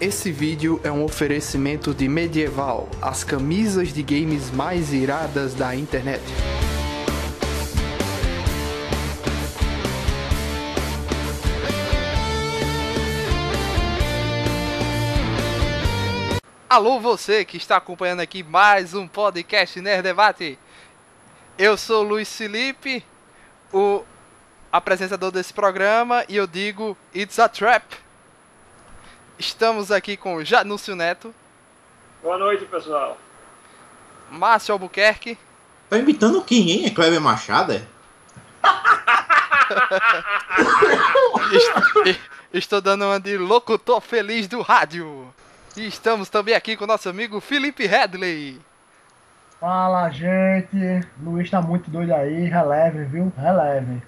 Esse vídeo é um oferecimento de Medieval, as camisas de games mais iradas da internet. Alô você que está acompanhando aqui mais um podcast Nerd Debate. Eu sou o Luiz Felipe, o apresentador desse programa, e eu digo It's a Trap. Estamos aqui com Janúcio Neto. Boa noite, pessoal. Márcio Albuquerque. Tá imitando quem, hein? É Kleber Machado, é? Estou dando uma de locutor feliz do rádio. E estamos também aqui com o nosso amigo Felipe Headley. Fala, gente. Luiz tá muito doido aí. Releve, viu? Releve.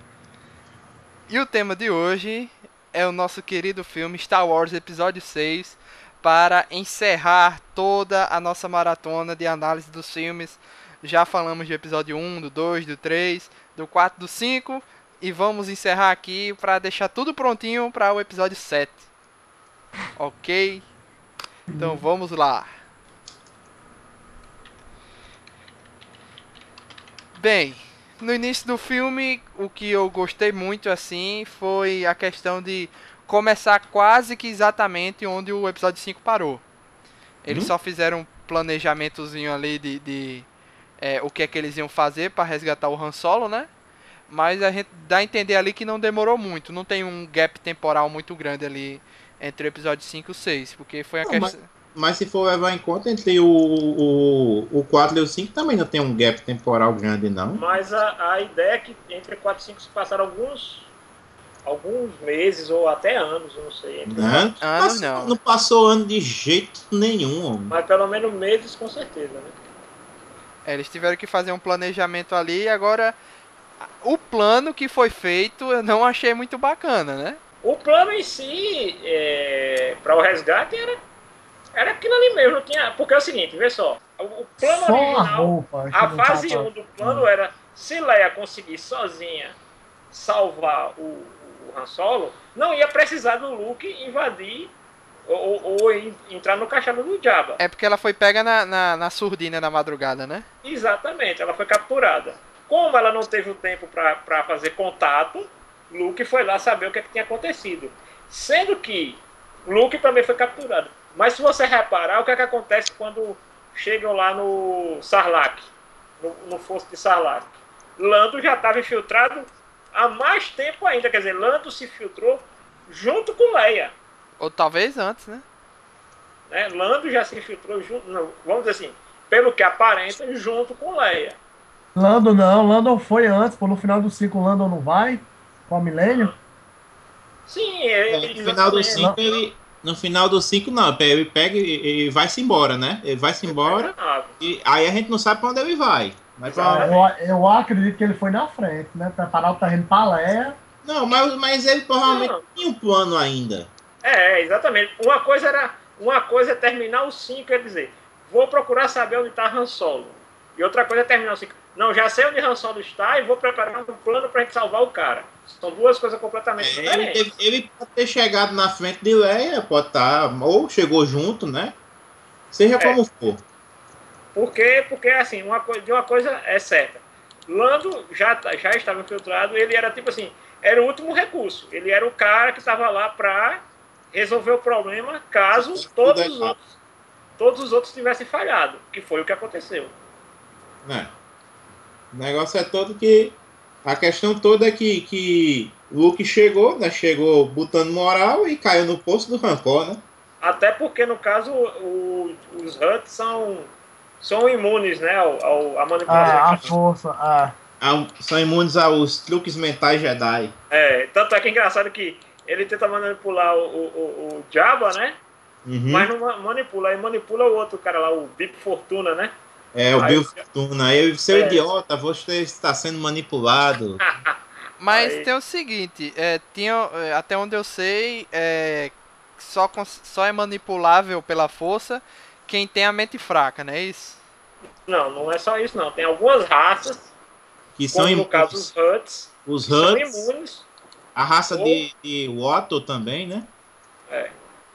E o tema de hoje é o nosso querido filme Star Wars Episódio 6, para encerrar toda a nossa maratona de análise dos filmes. Já falamos do episódio 1, do 2, do 3, do 4, do 5, e vamos encerrar aqui para deixar tudo prontinho para o episódio 7. Ok? Então vamos lá. Bem, no início do filme, o que eu gostei muito assim foi a questão de começar quase que exatamente onde o episódio 5 parou. Eles só fizeram um planejamentozinho ali de o que é que eles iam fazer para resgatar o Han Solo, né? Mas a gente dá a entender ali que não demorou muito, não tem um gap temporal muito grande ali entre o episódio 5 e o 6, porque foi a questão... Mas se for levar em conta, entre o 4 e o 5 também não tem um gap temporal grande, não. Mas a ideia é que entre 4 e 5 se passaram alguns meses ou até anos, eu não sei. Anos não. Não passou ano de jeito nenhum, homem. Mas pelo menos meses com certeza, né? Eles tiveram que fazer um planejamento ali e agora o plano que foi feito eu não achei muito bacana, né? O plano em si, para o resgate, era aquilo ali mesmo, não tinha. Porque é o seguinte, vê só. O plano Só original, a fase 1 do plano era, se Leia conseguir sozinha salvar o Han Solo, não ia precisar do Luke invadir ou entrar no castelo do Jabba. É porque ela foi pega na surdina na madrugada, né? Exatamente, ela foi capturada. Como ela não teve o tempo para fazer contato, Luke foi lá saber o que tinha acontecido. Sendo que Luke também foi capturado. Mas se você reparar, o que acontece quando chegam lá no Sarlacc, no fosso de Sarlacc? Lando já estava infiltrado há mais tempo ainda. Quer dizer, Lando se infiltrou junto com Leia. Ou talvez antes, né? Lando já se infiltrou junto, não, vamos dizer assim, pelo que aparenta, junto com Leia. Lando foi antes, pô, no final do 5 o Lando não vai? Com a Milênio? Sim, no final do 5 No final do 5 não, ele pega e vai-se embora, né? Ele vai-se embora e aí a gente não sabe pra onde ele vai. Mas eu acredito que ele foi na frente, né? Preparar o terreno pra Leia. Não, mas ele provavelmente tinha um plano ainda. Exatamente. Uma coisa é terminar o 5, quer dizer, vou procurar saber onde está Han Solo. E outra coisa é terminar o 5. Não, já sei onde Han Solo está e vou preparar um plano pra gente salvar o cara. São duas coisas completamente diferentes. Ele pode ter chegado na frente de Leia, pode estar, ou chegou junto, né? Seja como for. Porque assim, uma coisa é certa. Lando já estava infiltrado, ele era tipo assim, era o último recurso. Ele era o cara que estava lá pra resolver o problema caso todos os outros tivessem falhado, que foi o que aconteceu. O negócio é todo que a questão toda é que Luke chegou, né? Chegou botando moral e caiu no poço do rancor, né? Até porque, no caso, os Hutts são imunes, né? A manipulação. A força, são imunes aos truques mentais Jedi. Tanto é que é engraçado que ele tenta manipular o Jabba, né? Uhum. Mas não manipula. Aí manipula o outro cara lá, o Bip Fortuna, né? O Bill Fortuna. Seu idiota, você está sendo manipulado. Mas tem o seguinte, até onde eu sei, só é manipulável pela força quem tem a mente fraca, não é isso? Não é só isso não. Tem algumas raças, que são como no caso os Hutts, os são Hutts, imunes. a raça de Watto também, né?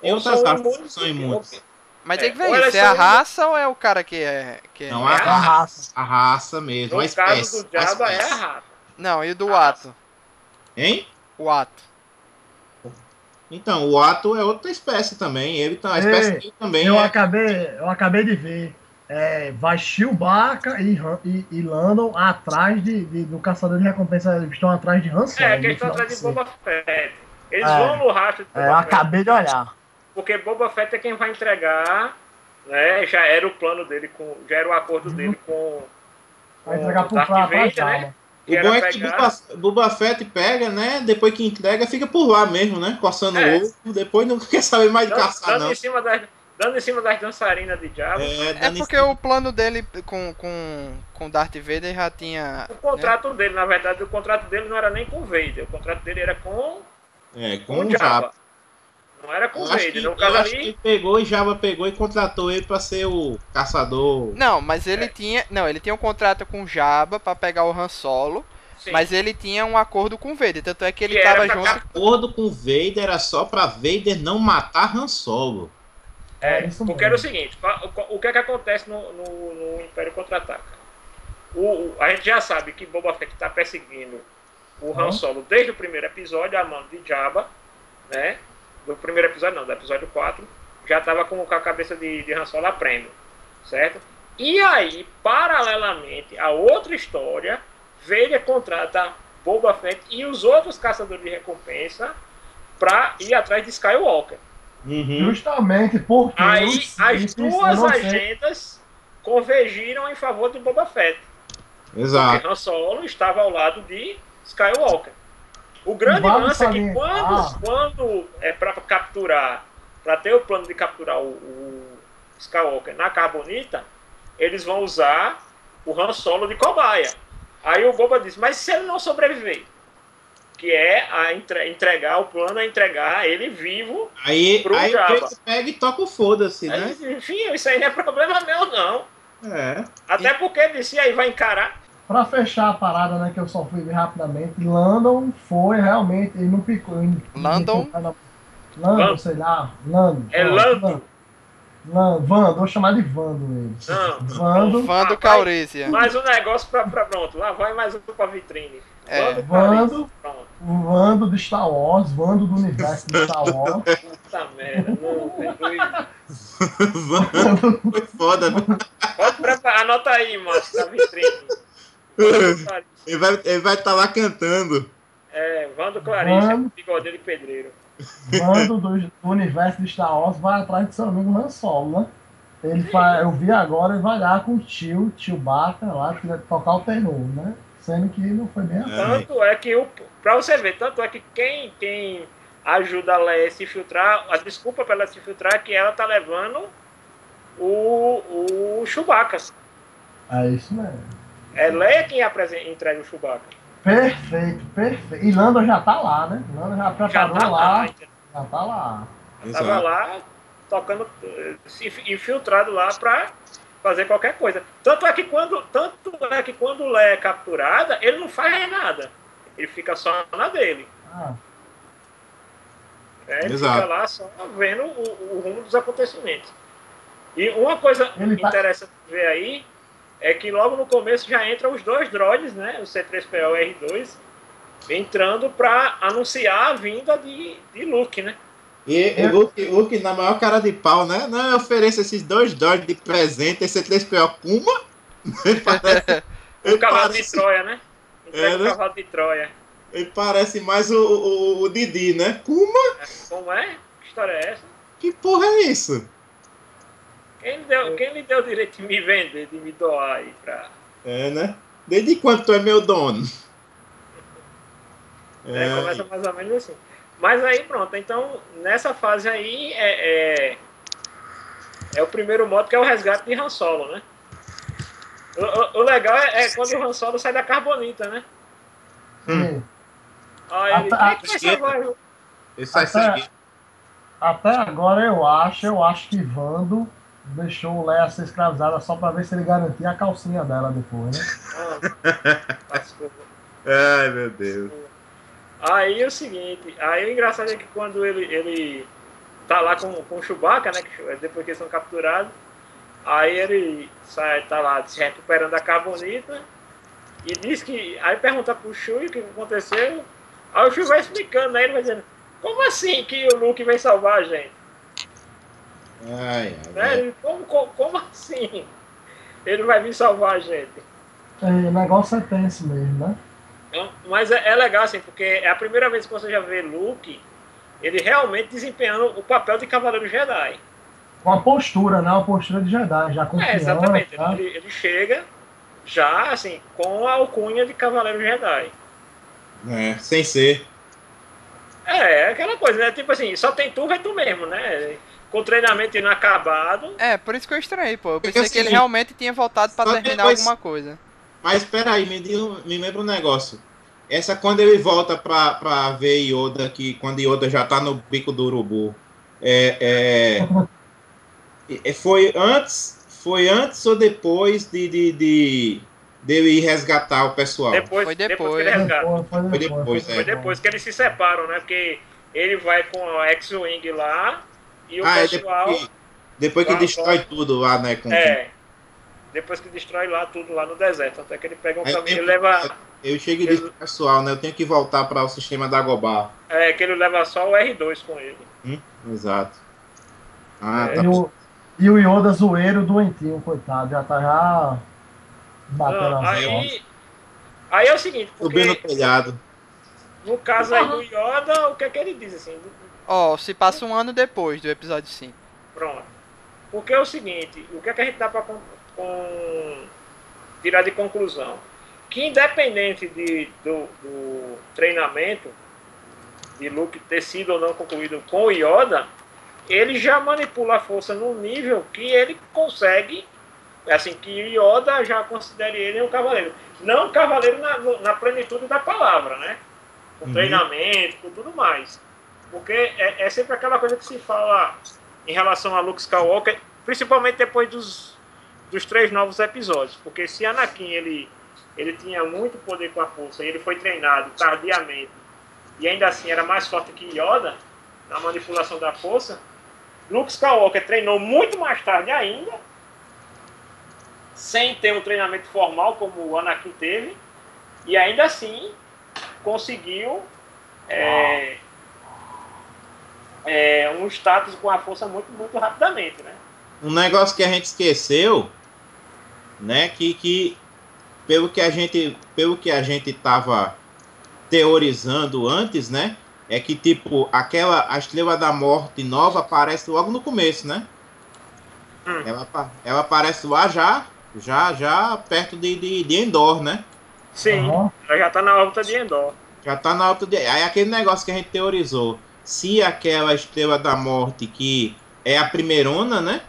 E outras raças são imunes. Mas tem que ver isso, é a raça ou é o cara que é... Não, a raça. A raça mesmo, no a espécie. No caso do Jabba é a raça. Não, e do Watto? Hein? O Watto. Então, o Watto é outra espécie também. Ele tá, a espécie dele também eu acabei de ver. Vai Chewbacca e Lando atrás do caçador de recompensa. Eles estão atrás de Han Solo. Que eles estão atrás de Boba Fett. Eles vão no rastro de Boba Fett. Eu acabei de olhar. Porque Boba Fett é quem vai entregar, né? Já era o plano dele, já era o acordo dele com vai entregar pro Darth Vader, né? O bom é que Boba Fett pega, né? Depois que entrega, fica por lá mesmo, né? Coçando o ovo. Depois não quer saber mais de caçar, não. Dando em cima das dançarinas de Jabba. É porque o plano dele com Darth Vader já tinha... O contrato dele, na verdade, o contrato dele não era nem com o Vader. O contrato dele era com o Jabba. Não era com o Vader. No caso ali... ele pegou e Jabba pegou e contratou ele pra ser o caçador. Não, mas ele tinha... Não, ele tinha um contrato com o Jabba pra pegar o Han Solo. Sim. Mas ele tinha um acordo com o Vader. Tanto é que ele tava junto... O acordo com o Vader era só pra Vader não matar Han Solo. Porque era o seguinte, o que é que acontece no Império Contra-Ataca? A gente já sabe que Boba Fett está perseguindo o Han Solo desde o primeiro episódio, a mão de Jabba, né? Do primeiro episódio não, do episódio 4, já estava com a cabeça de Han Solo a prêmio, certo? E aí, paralelamente a outra história, Vader contrata Boba Fett e os outros caçadores de recompensa para ir atrás de Skywalker. Justamente porque aí as duas agendas convergiram em favor de Boba Fett. Exato. Porque Han Solo estava ao lado de Skywalker. O grande lance é que quando é para capturar, para ter o plano de capturar o Skywalker na Carbonita, eles vão usar o Han Solo de cobaia. Aí o Boba diz, mas se ele não sobreviver? Que é a entregar, o plano é entregar ele vivo pro Jabba. Aí pega e toca o foda-se, né? Enfim, isso aí não é problema meu, não. Até porque ele disse, aí vai encarar. Pra fechar a parada, né, que eu só fui ver rapidamente, Landon foi realmente, ele não picou. Landon, sei lá, Lando. Vando, vou chamar de Vando ele. Vando Calrissian. Mais um negócio pra pronto, lá vai mais um pra vitrine. Vando de Star Wars, Vando do universo de Star Wars. Puta merda, não, Vando foi foda, né? Pode preparar, anota aí, mano, na vitrine. Ele vai estar lá cantando. Vando Clarice, bigodeiro e pedreiro. Vando do universo de Star Wars vai atrás de seu amigo Han Solo, né? Eu vi agora, ele vai lá com o Chewbacca lá, tocar o terror, né? Sendo que não foi bem assim. Tanto é que, pra você ver, tanto é que quem ajuda a Leia a se filtrar, a desculpa pra ela se filtrar é que ela tá levando o Chewbacca. É isso mesmo. É Leia quem entrega o Chewbacca. Perfeito. E Lando já tá lá, né? Lando já preparou lá. Já tá lá. Tava lá, tocando, infiltrado lá pra fazer qualquer coisa. Tanto é que quando o Leia é capturada, ele não faz nada. Ele fica só na dele. Ele fica lá só vendo o rumo dos acontecimentos. E uma coisa interessante de ver aí é que logo no começo já entram os dois droids, né? O C-3PO e o R2, entrando para anunciar a vinda de Luke, né? E Luke na maior cara de pau, né? Não, eu ofereço esses dois droids de presente, esse C-3PO Kuma. O cavalo de Troia, né? O cavalo de Troia. Ele parece mais o Didi, né? Kuma? Como é? Que história é essa? Que porra é isso? Quem lhe deu o direito de me vender, de me doar aí pra... né? Desde quando tu é meu dono? Começa mais ou menos assim. Mas aí pronto, então nessa fase aí é o primeiro modo, que é o resgate de Han Solo, né? O legal é quando o Han Solo sai da Carbonita, né? Aí ele sai seguindo. Até agora eu acho que Vando deixou o Leia ser escravizada só pra ver se ele garantia a calcinha dela depois, né? Ai, meu Deus. Aí é o seguinte, aí o engraçado é que quando ele tá lá com o Chewbacca, né? Depois que eles são capturados. Aí ele tá lá se recuperando da carbonita. E diz que... Aí pergunta pro Chewie o que aconteceu. Aí o Chewie vai explicando, aí ele vai dizendo... Como assim que o Luke vem salvar a gente? Né? Como assim? Ele vai vir salvar a gente. O negócio é tenso mesmo, né? Mas é legal, assim, porque é a primeira vez que você já vê Luke, ele realmente desempenhando o papel de Cavaleiro Jedi. Com a postura, né? Uma postura de Jedi, já confiante. Exatamente. Tá? Ele chega já, assim, com a alcunha de Cavaleiro Jedi. Sem ser. É aquela coisa, né? Tipo assim, só tem tu, vai tu mesmo, né? Com treinamento inacabado. Por isso que eu estranhei, pô. Eu pensei que ele realmente tinha voltado pra terminar alguma coisa. Mas espera aí, me lembra um negócio. Essa quando ele volta pra ver Yoda, que quando Yoda já tá no bico do urubu. Foi antes ou depois dele ir resgatar o pessoal? Foi depois que ele resgata. Foi depois que eles se separam, né? Porque ele vai com a X-Wing lá e o pessoal... Depois que destrói tudo lá, né? Depois que destrói lá tudo lá no deserto. Até que ele pega um caminho e leva... Eu chego e disse pro pessoal, né? Eu tenho que voltar para o sistema da Dagobah. Que ele leva só o R2 com ele. Exato. Tá. E o Yoda zoeiro doentinho, coitado. Já batendo as costas. Aí é o seguinte, porque... Subindo no telhado. No caso aí do Yoda, o que é que ele diz assim? Se passa um ano depois do episódio 5. Pronto. Porque é o seguinte, o que é que a gente dá pra tirar de conclusão? Que independente do treinamento de Luke ter sido ou não concluído com o Yoda, ele já manipula a força num nível que ele consegue, assim, que Yoda já considere ele um cavaleiro. Não um cavaleiro na plenitude da palavra, né? Com treinamento, com tudo mais. Porque é sempre aquela coisa que se fala em relação a Luke Skywalker, principalmente depois dos 3 novos episódios. Porque se Anakin, ele tinha muito poder com a força e ele foi treinado tardiamente e ainda assim era mais forte que Yoda na manipulação da força, Luke Skywalker treinou muito mais tarde ainda, sem ter um treinamento formal como o Anakin teve, e ainda assim conseguiu um status com a força muito, muito rapidamente, né? Um negócio que a gente esqueceu, né, que pelo que a gente tava teorizando antes, né, é que tipo a Estrela da Morte nova aparece logo no começo, né? Ela aparece lá já perto de Endor, né? Sim, ela já tá na órbita de Endor. Já tá na órbita de... Aí aquele negócio que a gente teorizou, se aquela Estrela da Morte que é a primeirona, né?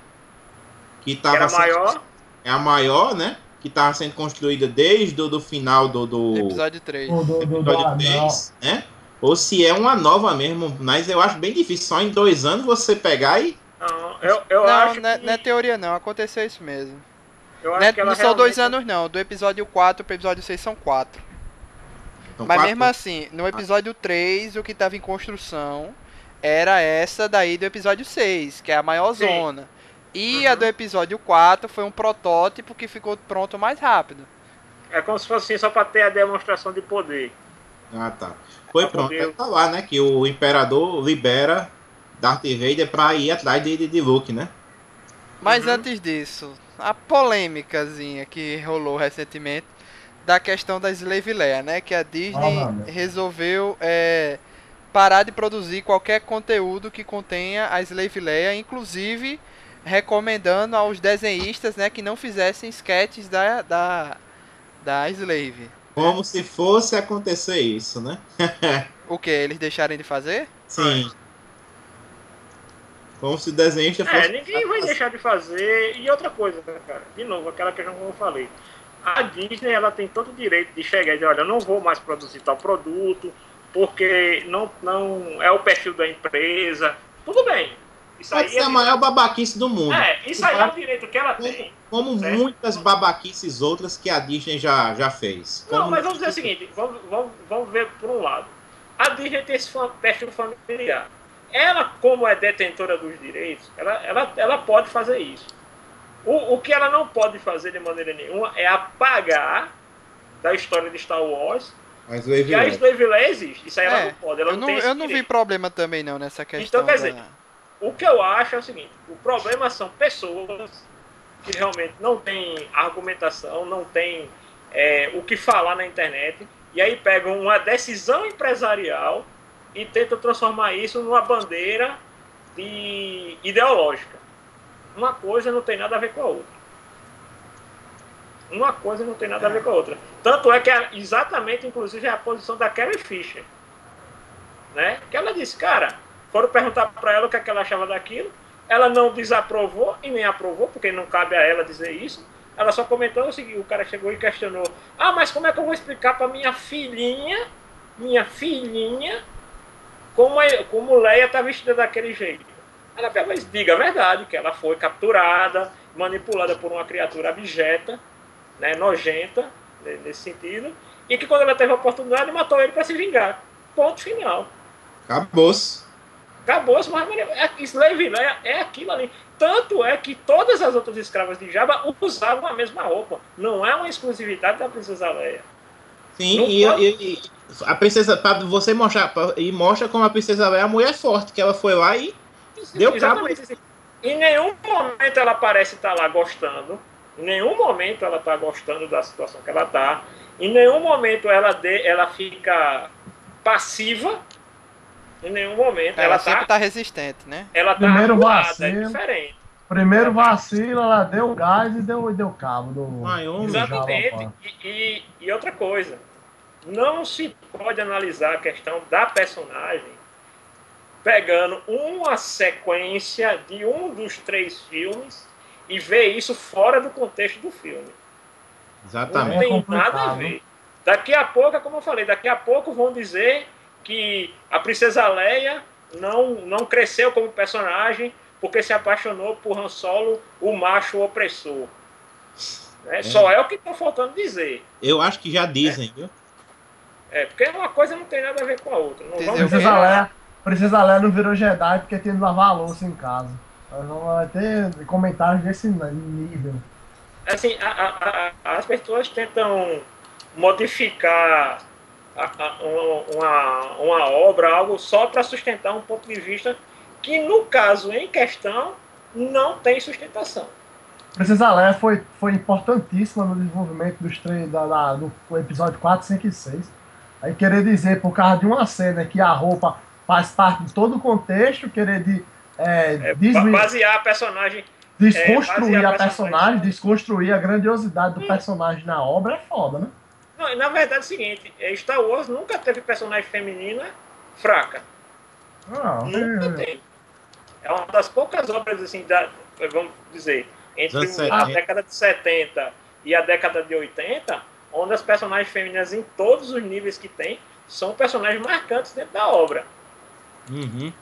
Que tava maior. É a maior, né? Que estava sendo construída desde o final do episódio 3. Episódio 3, né? Ou se é uma nova mesmo, mas eu acho bem difícil só em 2 anos você pegar e... Eu acho não é teoria não, aconteceu isso mesmo. Eu acho que ela não são 2 anos não, do episódio 4 pro episódio 6 são 4. Então, mas 4... mesmo assim, no episódio 3 o que estava em construção era essa daí do episódio 6, que é a maior zona. E a do episódio 4 foi um protótipo que ficou pronto mais rápido. É como se fosse assim, só para ter a demonstração de poder. Tá. Foi pronto. Tá lá, né? Que o Imperador libera Darth Vader para ir atrás de Luke, né? Mas antes disso, a polêmicazinha que rolou recentemente da questão da Slave Leia, né? Que a Disney resolveu parar de produzir qualquer conteúdo que contenha a Slave Leia, inclusive recomendando aos desenhistas, né, que não fizessem sketches da Slave. Como se fosse acontecer isso, né? O que? Eles deixarem de fazer? Sim. Como se desenhista fosse... ninguém vai deixar de fazer. E outra coisa, cara, de novo, aquela que eu falei. A Disney, ela tem todo o direito de chegar e dizer, olha, eu não vou mais produzir tal produto, porque não é o perfil da empresa. Tudo bem. Isso pode ser a maior babaquice do mundo. Isso aí é o direito que ela tem. Como muitas babaquices outras que a Disney já fez. Não, mas vamos dizer o seguinte, vamos ver por um lado. A Disney tem esse perfil familiar. ela, como é detentora dos direitos, ela pode fazer isso. O que ela não pode fazer de maneira nenhuma é apagar da história de Star Wars que a Slave Leia existe. Isso aí ela não pode. Ela eu não vi problema também não nessa questão. Então, quer dizer, o que eu acho é o seguinte, o problema são pessoas que realmente não têm argumentação, não têm o que falar na internet, e aí pegam uma decisão empresarial e tentam transformar isso numa bandeira ideológica. Uma coisa não tem nada a ver com a outra. Uma coisa não tem nada a ver com a outra. Tanto é que exatamente, inclusive, é a posição da Carrie Fisher. Né? Que ela disse, cara, foram perguntar para ela o que, é que ela achava daquilo, ela não desaprovou e nem aprovou, porque não cabe a ela dizer isso. Ela só comentou o seguinte, o cara chegou e questionou, mas como é que eu vou explicar para minha filhinha, como Leia está vestida daquele jeito? Ela pegou e diga a verdade, que ela foi capturada, manipulada por uma criatura abjeta, né, nojenta, nesse sentido, e que quando ela teve a oportunidade, matou ele para se vingar. Ponto final. Acabou-se. Acabou-se, mas Slave Leia é aquilo ali. Tanto é que todas as outras escravas de Jabba usavam a mesma roupa. Não é uma exclusividade da Princesa Leia. Sim, e a princesa, para você mostrar, e mostra como a Princesa Leia é a mulher forte, que ela foi lá e deu cabo. Assim. Em nenhum momento ela parece estar lá gostando. Em nenhum momento ela está gostando da situação que ela está. Em nenhum momento ela fica passiva. Em nenhum momento. Ela sempre está resistente, né? Ela está é diferente. Primeiro vacilo, ela deu gás e deu cabo. Exatamente. E outra coisa. Não se pode analisar a questão da personagem pegando uma sequência de um dos 3 filmes e ver isso fora do contexto do filme. Exatamente. Não tem nada a ver. Daqui a pouco, como eu falei, daqui a pouco vão dizer que a Princesa Leia não cresceu como personagem porque se apaixonou por Han Solo, o macho opressor. Só é o que está faltando dizer. Eu acho que já dizem, viu? Porque uma coisa não tem nada a ver com a outra. Princesa Leia não virou Jedi porque tem que lavar a louça em casa. Não vai ter comentários desse nível. Assim, as pessoas tentam modificar uma obra, algo só para sustentar um ponto de vista que, no caso em questão, não tem sustentação. Princesa Leia foi importantíssima no desenvolvimento do episódio 4, 5 e 6. Aí querer dizer, por causa de uma cena que a roupa faz parte de todo o contexto, querer basear a personagem, desconstruir a personagem, desconstruir a grandiosidade do personagem na obra é foda, né? Não, na verdade é o seguinte, Star Wars nunca teve personagem feminina fraca. Nunca tem. É uma das poucas obras, assim, vamos dizer, entre a década de 70 e a década de 80, onde as personagens femininas em todos os níveis que tem, são personagens marcantes dentro da obra. Uhum.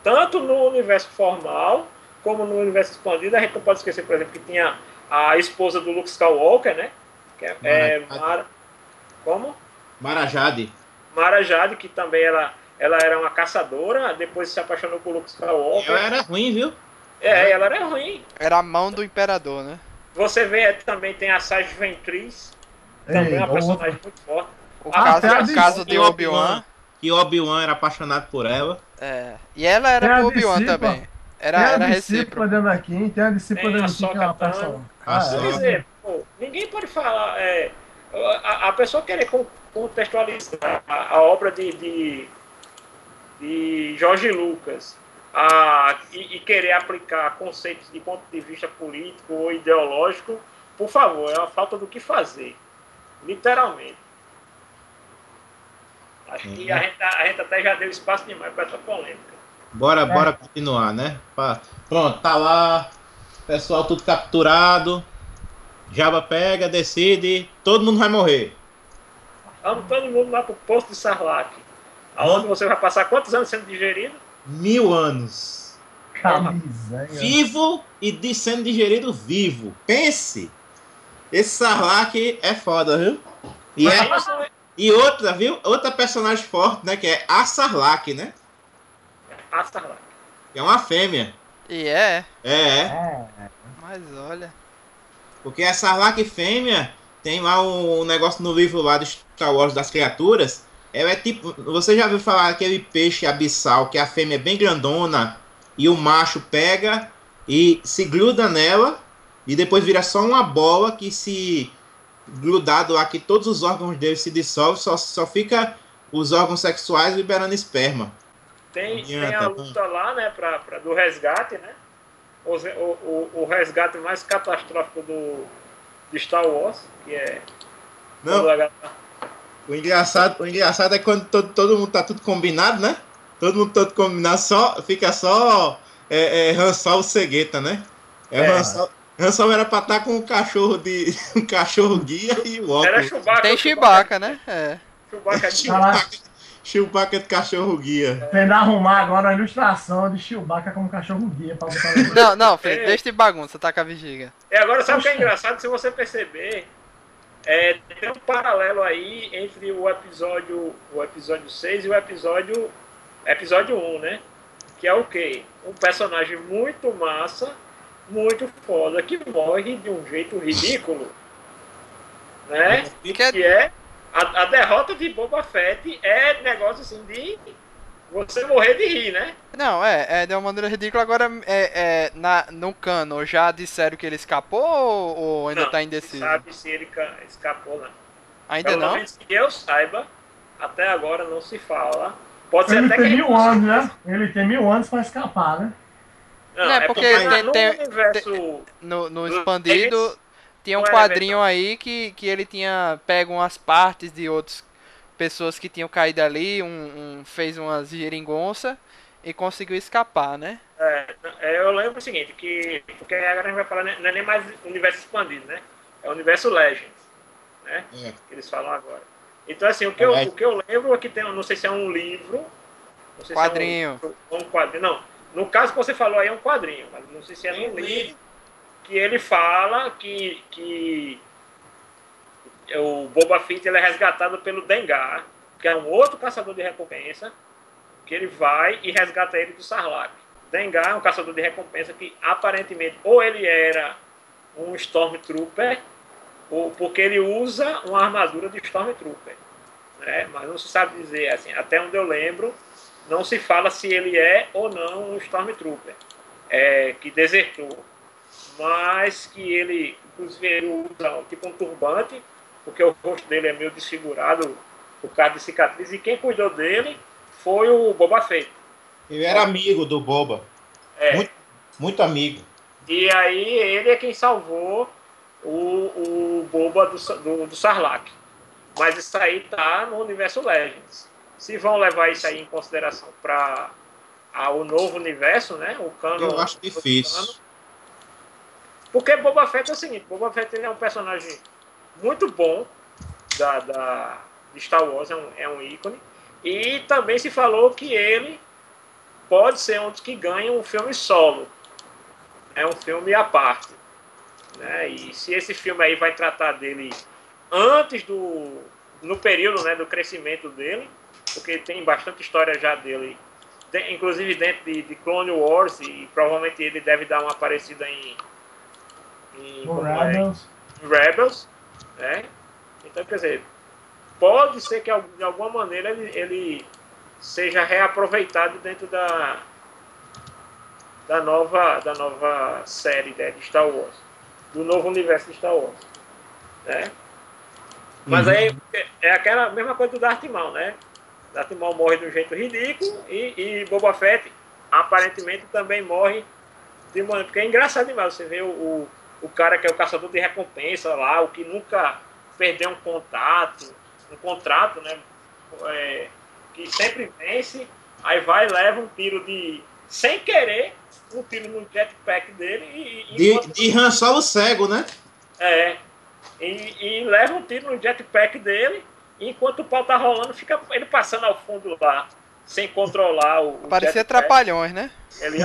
Tanto no universo formal, como no universo expandido. A gente não pode esquecer, por exemplo, que tinha a esposa do Luke Skywalker, né? Que como? Mara Jade. Mara Jade, que também ela era uma caçadora, depois se apaixonou por Luke Skywalker. Ela era ruim, viu? Ela era ruim. Era a mão do imperador, né? Você vê, também tem a Sage Ventress, também é uma personagem muito forte. O caso de Obi-Wan. Que Obi-Wan era apaixonado por ela. E ela era pro Obi-Wan também. Era recíproco. Tem a discípula da Anakin, que é uma personagem. Quer dizer, ninguém pode falar... a pessoa querer contextualizar a obra de George Lucas e querer aplicar conceitos de ponto de vista político ou ideológico, por favor, é uma falta do que fazer. Literalmente. Acho que a gente até já deu espaço demais para essa polêmica. Bora continuar, né? Pronto, tá lá. Pessoal tudo capturado. Jabba pega, decide. Todo mundo vai morrer. Vamos todo mundo lá pro posto de Sarlacc. Aonde você vai passar quantos anos sendo digerido? 1000 anos. Camisinha. Vivo e sendo digerido vivo. Pense. Esse Sarlacc é foda, viu? E outra, viu? Outra personagem forte, né? Que é a Sarlacc, né? a Sarlacc. É uma fêmea. E é, É. mas olha. Porque a Sarlacc fêmea tem lá um negócio no livro lá do Star Wars das criaturas. Ela é tipo. Você já viu falar aquele peixe abissal que a fêmea é bem grandona e o macho pega e se gruda nela e depois vira só uma bola que se grudado lá que todos os órgãos dele se dissolvem, só fica os órgãos sexuais liberando esperma. Tem a luta lá, né, do resgate, né? O resgate mais catastrófico de Star Wars, que é... Não, o engraçado é quando todo mundo tá tudo combinado, né? Todo mundo todo combinado, fica só Han Solo cegueta, né? Han Solo era pra estar com um cachorro um cachorro guia e o óculos. Era Chewbacca. Tem Chewbacca, né? É. Chewbacca de cachorro guia. Tendo arrumar agora a ilustração de Chewbacca como cachorro guia pra botar Não, Felipe, deixa de bagunça, tá com a vigiga. E agora, sabe o que é engraçado? Se você perceber, tem um paralelo aí entre o episódio 6 e o episódio 1, né? Que é o quê? Um personagem muito massa, muito foda, que morre de um jeito ridículo, né? Que é a derrota de Boba Fett é negócio assim de você morrer de rir, né? Não, de uma maneira ridícula. Agora, no canon, já disseram que ele escapou ou ainda tá indeciso? Não sabe se ele escapou, não. Ainda Pelo não? menos que eu saiba, até agora não se fala. Pode ser Ele até tem que 1000 anos, né? Ele tem 1000 anos pra escapar, né? Não, porque no universo... No expandido tinha um quadrinho aí que ele tinha pego umas partes de outras pessoas que tinham caído ali, fez umas geringonça e conseguiu escapar, né? Eu lembro o seguinte, porque agora a gente vai falar, não é nem mais universo expandido, né? É o universo Legends, né? Que eles falam agora. Então, assim, o que eu lembro é que tem, não sei se é um livro, não sei quadrinho. Se é um quadrinho, não. No caso que você falou aí é um quadrinho, mas não sei se é um livro, que ele fala que o Boba Fett ele é resgatado pelo Dengar, que é um outro caçador de recompensa, que ele vai e resgata ele do Sarlacc. Dengar é um caçador de recompensa que aparentemente ou ele era um Stormtrooper, ou porque ele usa uma armadura de Stormtrooper, né? Mas não se sabe dizer, assim, até onde eu lembro, não se fala se ele é ou não um Stormtrooper que desertou, mas que ele, inclusive, ele usa tipo um turbante, porque o rosto dele é meio desfigurado por causa de cicatriz, e quem cuidou dele foi o Boba Fett. Ele era amigo do Boba. Muito, muito amigo. E aí ele é quem salvou o Boba do Sarlacc. Mas isso aí tá no universo Legends. Se vão levar isso aí em consideração para o novo universo, né? O canon. Eu acho difícil. Porque Boba Fett é o seguinte, Boba Fett é um personagem muito bom de Star Wars, é um ícone. E também se falou que ele pode ser um dos que ganha um filme solo. É um filme à parte. Né? E se esse filme aí vai tratar dele antes no período, né, do crescimento dele, porque tem bastante história já dele, inclusive dentro de Clone Wars, e provavelmente ele deve dar uma aparecida em Rebels, né? Então, quer dizer, pode ser que de alguma maneira ele seja reaproveitado dentro da nova série, né, de Star Wars, do novo universo de Star Wars, né? Mas aí é aquela mesma coisa do Darth Maul, né? Darth Maul morre de um jeito ridículo e Boba Fett aparentemente também morre de maneira, porque é engraçado demais você ver o cara que é o caçador de recompensa lá, o que nunca perdeu um contrato, né? Que sempre vence, aí vai e leva um tiro sem querer, um tiro no jetpack dele de Han Solo cego, né? E leva um tiro no jetpack dele, e enquanto o pau tá rolando, fica ele passando ao fundo lá, sem controlar o parecia jetpack. Trapalhões, né? Ele,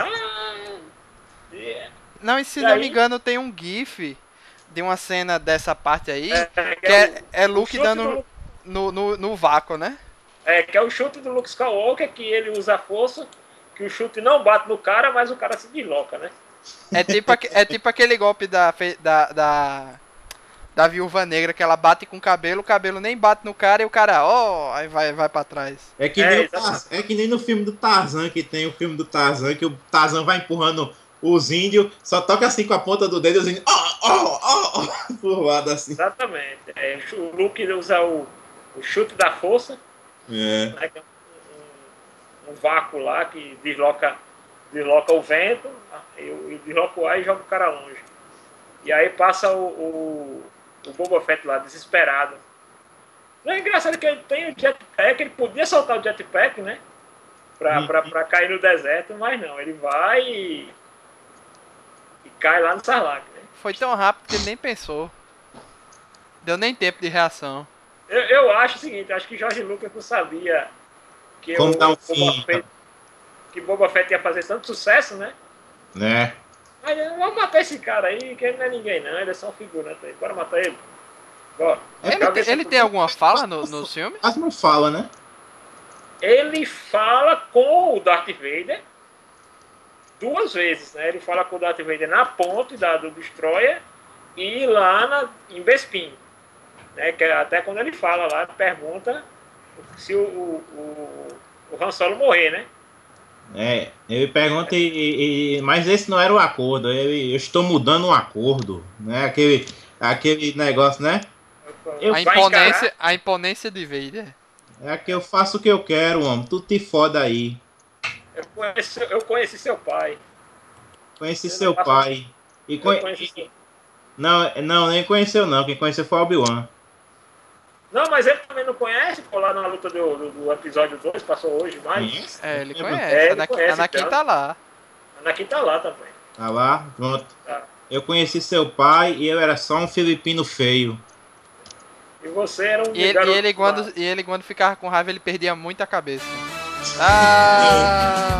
Não, e se não me engano, tem um GIF de uma cena dessa parte aí, que é Luke dando no vácuo, né? Que é o chute do Luke Skywalker, que ele usa a força, que o chute não bate no cara, mas o cara se desloca, né? É tipo aquele golpe da Viúva Negra, que ela bate com o cabelo nem bate no cara e o cara, aí vai pra trás. É que, é que nem no filme do Tarzan, que tem o filme do Tarzan, que o Tarzan vai empurrando os índios, só toca assim com a ponta do dedo e os índios, por lado assim. Exatamente. O Luke usa o chute da força, né, que é um vácuo lá que desloca o vento, e desloca o ar e joga o cara longe. E aí passa o Boba Fett lá, desesperado. Não é engraçado que ele tem o jetpack, ele podia soltar o jetpack, né? Pra cair no deserto, mas não, ele vai e cai lá no Sarlacc, né? Foi tão rápido que ele nem pensou. Deu nem tempo de reação. Eu acho o seguinte, acho que George Lucas não sabia que Boba Fett ia fazer tanto sucesso, né? Né? Mas vamos matar esse cara aí, que ele não é ninguém não, ele é só um figurante aí. Bora matar ele. Bora. Ele tem alguma fala no filme? Mas não fala, né? Ele fala com o Darth Vader 2 vezes, né? Ele fala com o Darth Vader na ponte do Destroyer e lá em Bespin. Né? Que até quando ele fala lá, pergunta se o Han Solo morrer, né? Ele pergunta, mas esse não era o acordo, eu estou mudando o acordo, né? Aquele negócio, né? A imponência de Vader. É que eu faço o que eu quero, homem, tu te foda aí. Eu conheci seu pai. Conheci seu pai. Não, nem conheceu não, quem conheceu foi o Obi-Wan. Não, mas ele também não conhece, pô, lá na luta do episódio 2, passou hoje mais. Ele conhece. Anakin tá lá. Anakin tá lá também. Tá lá, pronto. Tá. Eu conheci seu pai e eu era só um filipino feio. E você era um E ele quando ficava com raiva, ele perdia muito a cabeça.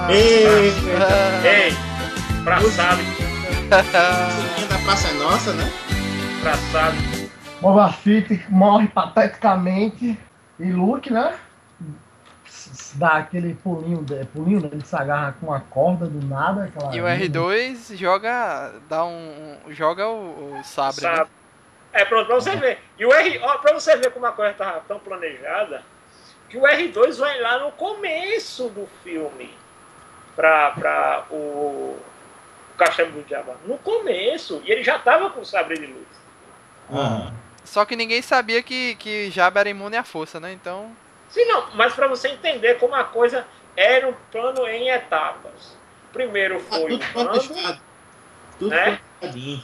Ei, fraçado. Musiquinha da Praça é Nossa, né? Fraçado. Boba Fett morre pateticamente e Luke, né? Dá aquele pulinho, né? Ele se agarra com a corda do nada. E o R2 joga o sabre. Né? Pronto, pra você ver. E pra você ver como a coisa tava tão planejada, que o R2 vai lá no começo do filme pra o Castelo do Jabba. No começo. E ele já tava com o sabre de luz. Só que ninguém sabia que Jabba era imune à força, né? Então... Sim, não. Mas pra você entender como a coisa era um plano em etapas. Primeiro foi o Lando, tudo planejadinho.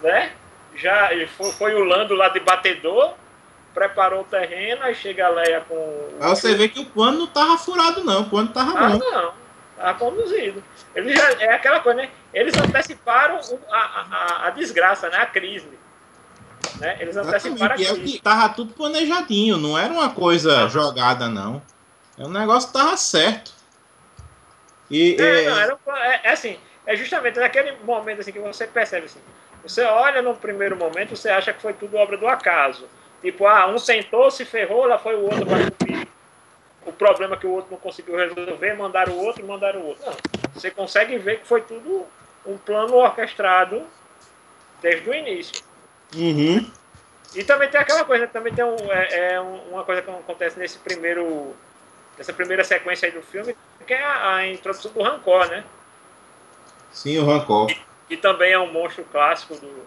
Né? Já foi o Lando lá de batedor, preparou o terreno, aí chega a Leia com... Aí você vê que o plano não tava furado não, o plano tava bom. Não, tava conduzido. Ele já, é aquela coisa, né? Eles anteciparam a desgraça, né? A crise. Né? Eles anteciparam a crise. Tava tudo planejadinho, não era uma coisa jogada, não. O negócio tava certo. Assim, é justamente naquele momento assim, que você percebe assim. Você olha no primeiro momento, você acha que foi tudo obra do acaso. Tipo, um tentou, se ferrou, lá foi o outro para cumprir o problema que o outro não conseguiu resolver, mandaram o outro. Não, você consegue ver que foi tudo um plano orquestrado desde o início. Uhum. E também tem aquela coisa, também tem uma coisa que acontece nessa primeira sequência aí do filme, que é a introdução do Rancor, né? Sim, o Rancor. Que também é um monstro clássico do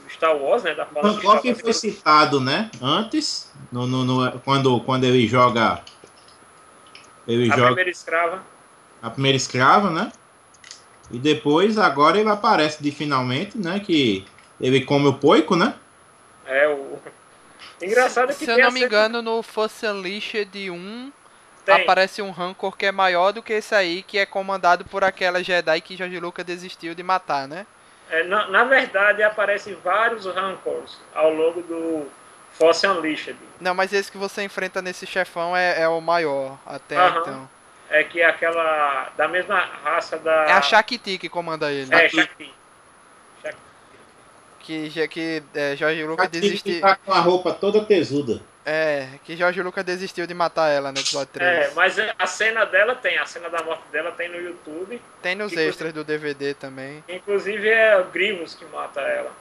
Star Wars, né? O Rancor que foi citado, né? Antes, quando ele joga... Primeira escrava. A primeira escrava, né? E depois, agora ele aparece finalmente, né? Que ele come o poico, né? Engraçado que se eu não me engano, no Force Unleashed 1 aparece um Rancor que é maior do que esse aí, que é comandado por aquela Jedi que George Lucas desistiu de matar, né? Na verdade, aparecem vários Rancors ao longo do Force Unleashed. Não, mas esse que você enfrenta nesse chefão é o maior, até então. É que é aquela da mesma raça da... É a Shakti que comanda ele. Shakti. Que George Lucas desistiu... Tá com a roupa toda tesuda. Que Jorge Lucas desistiu de matar ela no episódio 3. Mas a cena dela tem, a cena da morte dela tem no YouTube. Tem nos extras do DVD também. Inclusive é o Grievous que mata ela.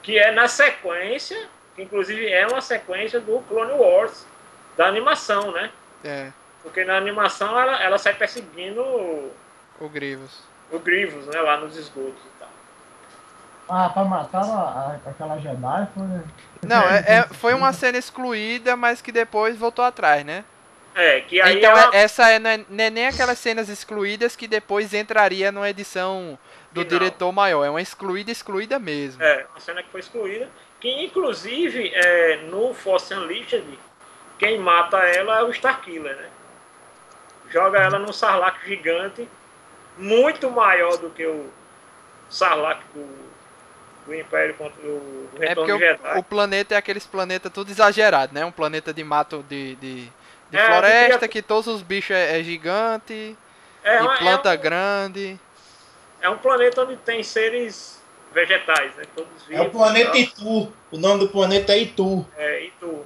Que é na sequência, que inclusive é uma sequência do Clone Wars, da animação, né? Porque na animação ela sai perseguindo o Grievous. O Grievous, né? Lá nos esgotos e tal. Pra matar aquela Jedi foi... Não, foi uma cena excluída, mas que depois voltou atrás, né? Que aí então essa não é nem aquelas cenas excluídas que depois entraria numa edição do diretor maior. É uma excluída mesmo. Uma cena que foi excluída. Que inclusive no Force Unleashed, quem mata ela é o Starkiller, né? Joga ela num Sarlacc gigante, muito maior do que o Sarlacc do Império contra o Retorno de Jedi. O planeta é aqueles planetas tudo exagerado, né? Um planeta de mato de floresta, que todos os bichos é gigante, e planta grande. É um planeta onde tem seres vegetais, né? Todos vivos. É o planeta Itu. O nome do planeta é Itu. Itu.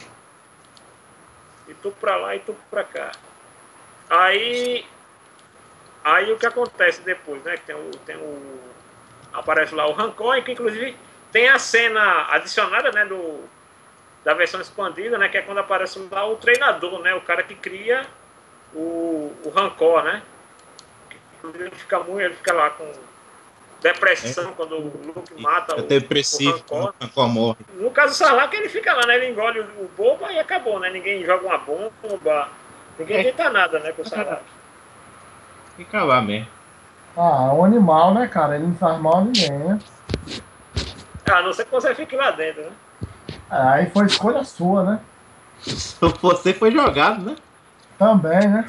Itu pra lá e Itu pra cá. Aí o que acontece depois, né? Que aparece lá o Rancor, que inclusive tem a cena adicionada, né? Da versão expandida, né? Que é quando aparece lá o treinador, né? O cara que cria o Rancor, né? Ele fica lá com depressão quando o Luke mata o Rancor morre. No caso do Sarlacc, ele fica lá, né? Ele engole o boba e acabou, né? Ninguém joga uma bomba, ninguém tenta nada, né? Com o Sarlacc. Fica lá mesmo. Um animal, né, cara? Ele não faz mal a ninguém, né? A não ser que você fique lá dentro, né? Aí foi escolha sua, né? Você foi jogado, né? Também, né?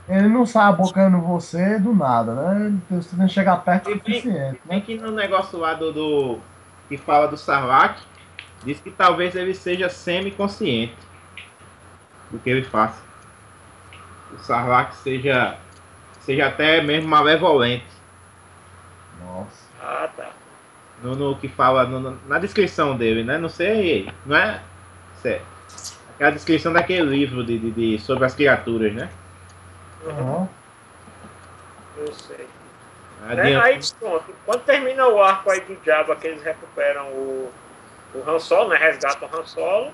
Ele não sai abocando você do nada, né? Você tem que chegar perto o suficiente, né? Tem que no negócio lá do que fala do Sarlacc, diz que talvez ele seja semi-consciente do que ele faz. O Sarlacc seja até mesmo malevolente. Nossa. Tá. No que fala na descrição dele, né? Não sei, não é? Certo. Aquela descrição daquele livro sobre as criaturas, né? Eu sei. Aí pronto. Quando termina o arco aí do Jabba, que eles recuperam o Han Solo, né? Resgatam o Han Solo.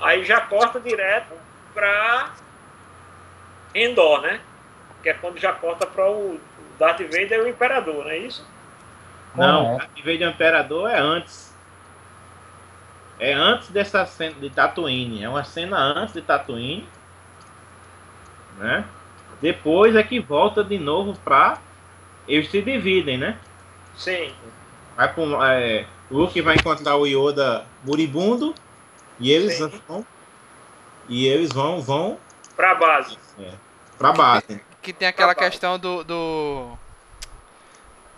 Aí já corta direto pra Endor, né? Que é quando já corta para o Darth Vader e o Imperador, não é isso? Não, Darth Vader e o Imperador é antes. É antes dessa cena de Tatooine. É uma cena antes de Tatooine, né? Depois é que volta de novo pra... Eles se dividem, né? Sim. O Luke vai encontrar o Yoda moribundo e eles vão pra base. Pra base. Que tem aquela questão do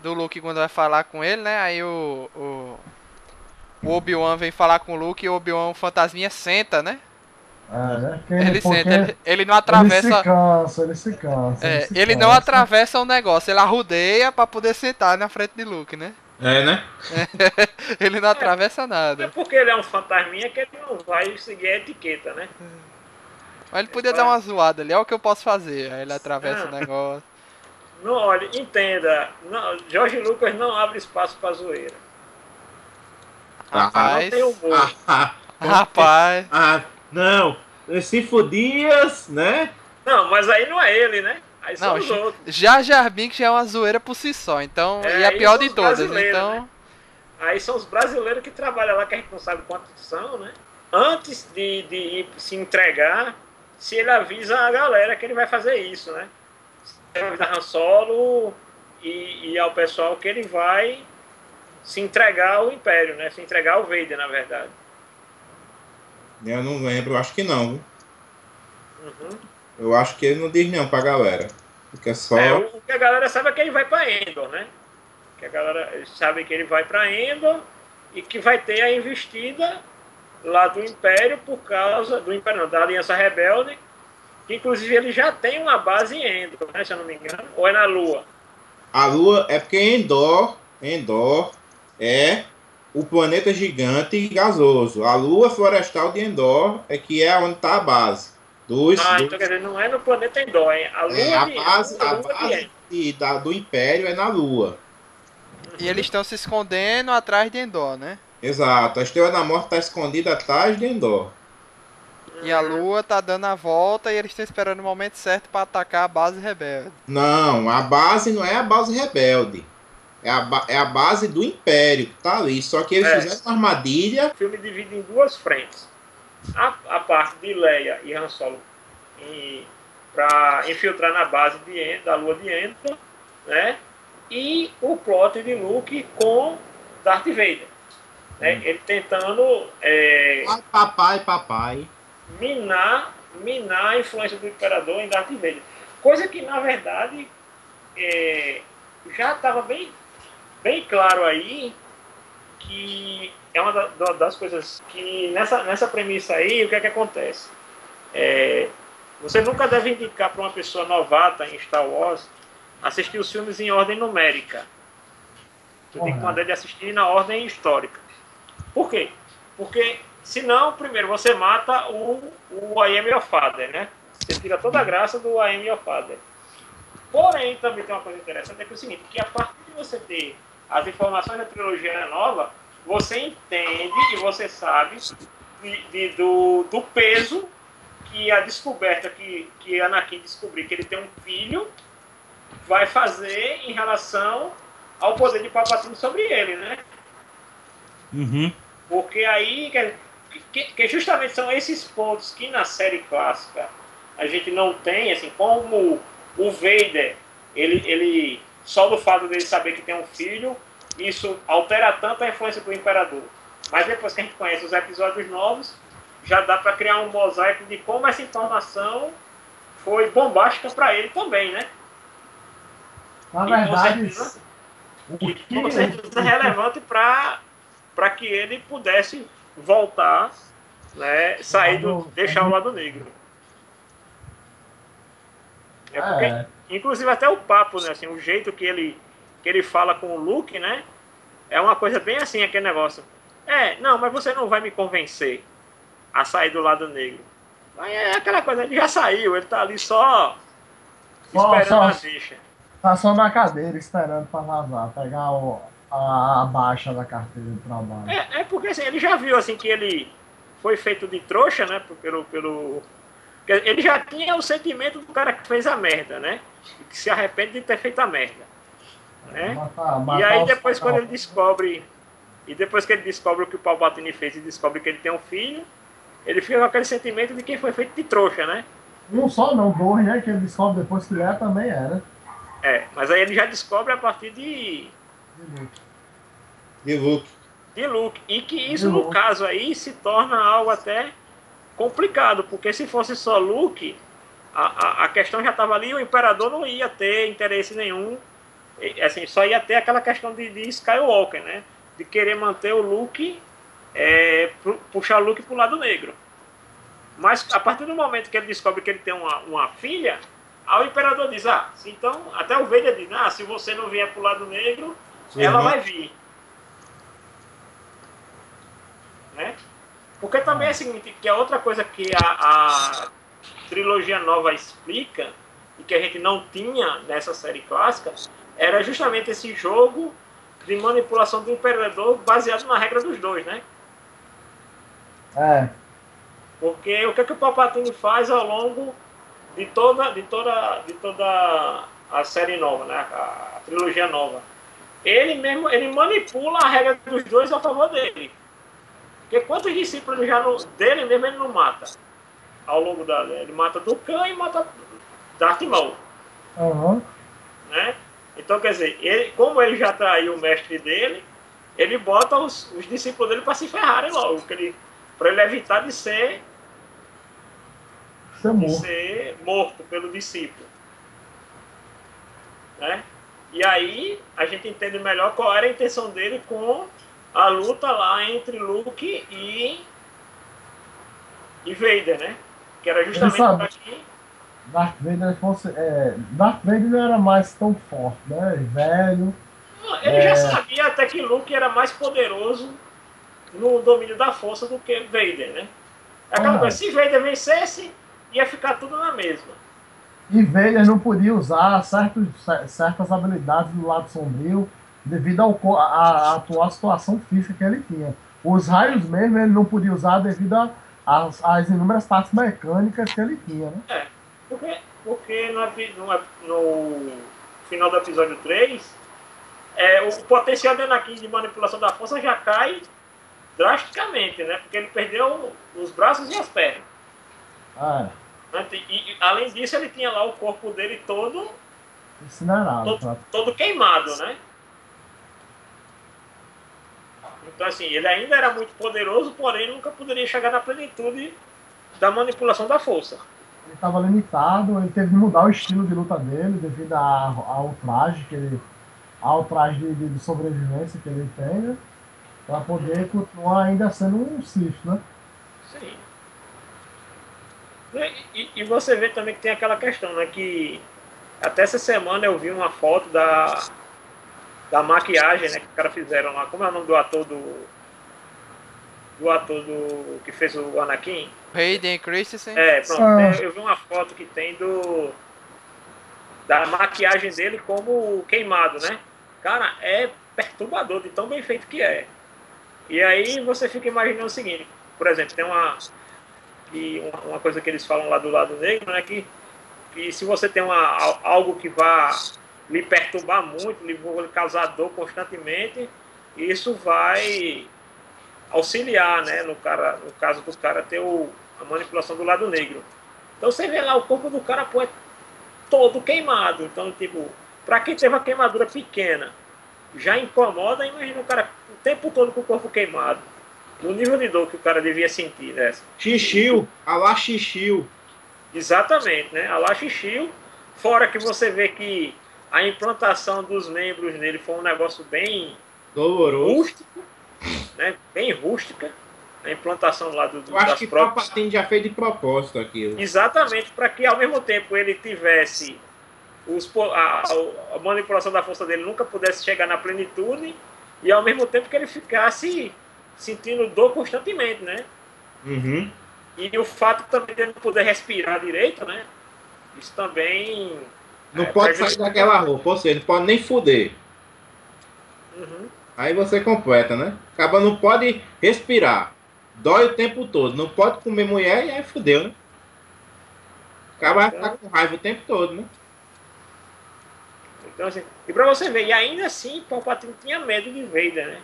Luke quando vai falar com ele, né? Aí o Obi-Wan vem falar com o Luke e o Obi-Wan, o fantasminha, senta, né? Né? Ele senta, ele não atravessa. Ele se cansa. Ele não atravessa o negócio, ele arrudeia pra poder sentar na frente de Luke, né? Né? Ele não atravessa nada. É porque ele é um fantasminha que ele não vai seguir a etiqueta, né? Mas ele podia dar uma zoada ali, é o que eu posso fazer. Aí ele atravessa o negócio. Não, olha, entenda. Não, Jorge Lucas não abre espaço pra zoeira. Rapaz. Não tem humor. Rapaz. Não. Se fodias, né? Não, mas aí não é ele, né? Aí são os outros. Jar Binks é uma zoeira por si só, então. E a pior de todas, então. Né? Aí são os brasileiros que trabalham lá, que a gente não sabe quantos são, né? Antes de ir se entregar, se ele avisa a galera que ele vai fazer isso, né? Ele avisa Han Solo e ao pessoal que ele vai se entregar ao Império, né? Se entregar ao Vader, na verdade. Eu não lembro, acho que não. Eu acho que ele não diz não pra galera. Porque só... o que a galera sabe é que ele vai pra Endor, né? Que a galera sabe que ele vai pra Endor e que vai ter a investida lá do Império por causa do Império, não, da Aliança Rebelde, que inclusive ele já tem uma base em Endor, né, se eu não me engano, ou é na Lua? A Lua é porque Endor é o planeta gigante e gasoso. A lua florestal de Endor que é onde está a base. Então quer dizer, não é no planeta Endor, é a base do Império é na Lua. E eles estão se escondendo atrás de Endor, né? Exato. A Estrela da Morte está escondida atrás de Endor. E a Lua tá dando a volta e eles estão esperando o momento certo para atacar a base rebelde. Não, a base não é a base rebelde. É a base do Império que tá ali. Só que eles fizeram uma armadilha. O filme divide em duas frentes. A parte de Leia e Han Solo para infiltrar na base da Lua de Endor, né? E o plot de Luke com Darth Vader. Né? Ele tentando Papai. minar a influência do Imperador em Darth Vader. Coisa que, na verdade, já estava bem claro aí que é uma das coisas que nessa premissa aí, o que é que acontece? Você nunca deve indicar para uma pessoa novata em Star Wars assistir os filmes em ordem numérica. Você tem que mandar ele assistir na ordem histórica. Por quê? Porque senão, primeiro, você mata o I Am Your Father, né? Você tira toda a graça do I Am Your Father. Porém, também tem uma coisa interessante, que é o seguinte, que a partir de você ter as informações da trilogia nova, você entende e você sabe do peso que a descoberta que Anakin descobrir que ele tem um filho vai fazer em relação ao poder de Palpatine sobre ele, né? Uhum. Porque aí que justamente são esses pontos que na série clássica a gente não tem, assim, como o Vader, ele só do fato dele saber que tem um filho, isso altera tanto a influência do Imperador. Mas depois que a gente conhece os episódios novos, já dá para criar um mosaico de como essa informação foi bombástica para ele também, né? Na verdade, com certeza é relevante para que ele pudesse voltar, né, deixar o lado negro. Porque, inclusive até o papo, né, assim, o jeito que ele fala com o Luke, né, é uma coisa bem assim, aquele negócio. Não, mas você não vai me convencer a sair do lado negro. Aí é aquela coisa, ele já saiu, ele tá ali só esperando a deixa. Tá só na cadeira esperando pra vazar, pegar a baixa da carteira de trabalho. Porque assim, ele já viu assim que ele foi feito de trouxa, né? Ele já tinha o sentimento do cara que fez a merda, né? Que se arrepende de ter feito a merda. Né? E aí depois quando ele descobre. E depois que ele descobre o que o Palpatine fez e descobre que ele tem um filho, ele fica com aquele sentimento de quem foi feito de trouxa, né? Um só não, dois, né? Que ele descobre depois que ele também era. Mas aí ele já descobre a partir de Luke. E que isso, no caso aí, se torna algo até complicado, porque se fosse só Luke, a questão já estava ali, o Imperador não ia ter interesse nenhum, assim, só ia ter aquela questão de Skywalker, né? De querer manter o Luke, puxar o Luke para o lado negro. Mas a partir do momento que ele descobre que ele tem uma filha, aí o Imperador diz, então, até o Vader diz, se você não vier pro lado negro, ela vai vir. Né? Porque também é o seguinte, que a outra coisa que a trilogia nova explica, e que a gente não tinha nessa série clássica, era justamente esse jogo de manipulação do Imperador baseado na regra dos dois, né? Porque o que o Palpatine faz ao longo de toda a série nova, né? A trilogia nova. Ele manipula a regra dos dois a favor dele. Porque quantos discípulos dele mesmo ele não mata? Ao longo ele mata Dukan e mata Darth Maul. Né? Então, quer dizer, como ele já traiu o mestre dele, ele bota os discípulos dele para se ferrarem logo, para ele evitar de ser morto pelo discípulo. Né? E aí a gente entende melhor qual era a intenção dele com a luta lá entre Luke e Vader, né? Que era justamente para que Darth Vader não era mais tão forte, né? Velho, Ele já sabia até que Luke era mais poderoso no domínio da força do que Vader, né? Aquela coisa, se Vader vencesse, ia ficar tudo na mesma. E Vader não podia usar certas habilidades do lado sombrio devido à atual situação física que ele tinha. Os raios mesmo ele não podia usar devido às inúmeras partes mecânicas que ele tinha, né? Porque no final do episódio 3, o potencial de Anakin de manipulação da força já cai drasticamente, né? Porque ele perdeu os braços e as pernas. E além disso, ele tinha lá o corpo dele todo incinerado, todo queimado, né? Então, assim, ele ainda era muito poderoso, porém nunca poderia chegar na plenitude da manipulação da força. Ele estava limitado, ele teve que mudar o estilo de luta dele devido ao traje de sobrevivência que ele tem, né? Para poder continuar ainda sendo um Sith, né? Sim. E você vê também que tem aquela questão, né? Que até essa semana eu vi uma foto da maquiagem, né? Que os caras fizeram lá. Como é o nome do ator que fez o Anakin? Hayden Christensen. Pronto. Eu vi uma foto que tem da maquiagem dele como queimado, né? Cara, é perturbador de tão bem feito que é. E aí você fica imaginando o seguinte, por exemplo, tem uma coisa que eles falam lá do lado negro, né? Que se você tem algo que vá lhe perturbar muito, lhe causar dor constantemente, isso vai auxiliar, né? No caso do cara ter a manipulação do lado negro. Então você vê lá o corpo do cara, pô, é todo queimado. Então, tipo, pra quem teve uma queimadura pequena, já incomoda, imagina o cara o tempo todo com o corpo queimado. No nível de dor que o cara devia sentir, né? Xixiu, alá xixiu. Exatamente, né? Alá xixiu. Fora que você vê que a implantação dos membros nele foi um negócio bem doloroso, rústico, né? Bem rústica. A implantação lá Eu acho que o Palpatine já fez de propósito aquilo. Exatamente, para que ao mesmo tempo ele tivesse a manipulação da força dele nunca pudesse chegar na plenitude e ao mesmo tempo que ele ficasse sentindo dor constantemente, né? Uhum. E o fato também de ele não poder respirar direito, né? Isso também... Não pode sair daquela roupa, ou seja, não pode nem fuder. Uhum. Aí você completa, né? Acaba não pode respirar. Dói o tempo todo. Não pode comer mulher e aí fudeu, né? Acaba vai ficar com raiva o tempo todo, né? Então, assim, e pra você ver, e ainda assim, Palpatine tinha medo de Vader, né?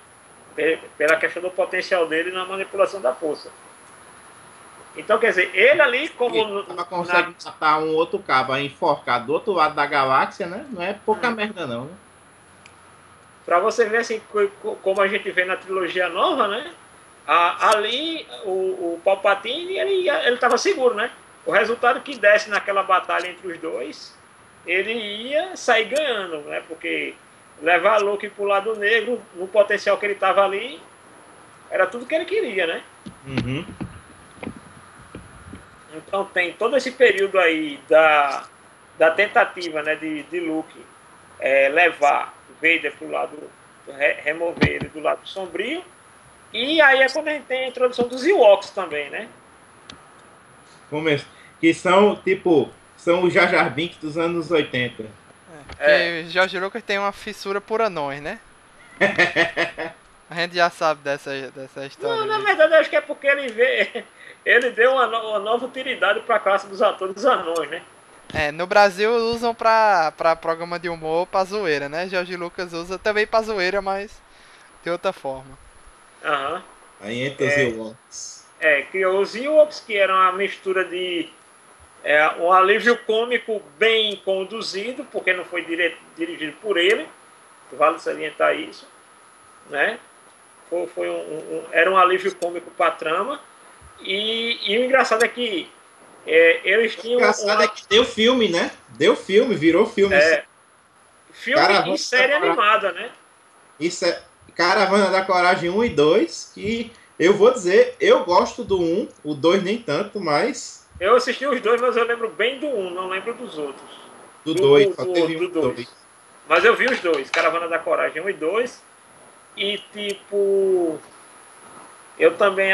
Pela questão do potencial dele na manipulação da força. Então, quer dizer, ele ali, como... Ela consegue matar um outro cabo enforcado do outro lado da galáxia, né? Não é pouca merda, não, né? Pra você ver, assim, como a gente vê na trilogia nova, né? Ali, o Palpatine, ele tava seguro, né? O resultado que desse naquela batalha entre os dois, ele ia sair ganhando, né? Porque levar Luke pro lado negro, no potencial que ele tava ali, era tudo que ele queria, né? Uhum. Então tem todo esse período aí da tentativa, né, de Luke levar Vader pro lado, remover ele do lado sombrio. E aí é quando a gente tem a introdução dos Ewoks também, né? Que são, tipo, são os Jar Jar Binks dos anos 80. George Lucas tem uma fissura por anões, né? A gente já sabe dessa história. Não, na verdade, eu acho que é porque ele deu uma nova utilidade para a classe dos atores anões, né? No Brasil usam pra programa de humor, pra zoeira, né? George Lucas usa também pra zoeira, mas de outra forma. Aham. Aí entra os Ewoks. Criou os Ewoks, que eram uma mistura de um alívio cômico bem conduzido, porque não foi dirigido por ele, vale salientar isso, né? Era um alívio cômico para a trama, e o engraçado é que eles tinham... O engraçado é que deu filme, né? Deu filme, virou filme. Filme e série animada, né? Isso é Caravana da Coragem 1 e 2, que eu vou dizer, eu gosto do 1, o 2 nem tanto, mas... Eu assisti os dois, mas eu lembro bem do 1, não lembro dos outros. Do 2, só teve um 2. Mas eu vi os dois, Caravana da Coragem 1 e 2. E tipo, eu também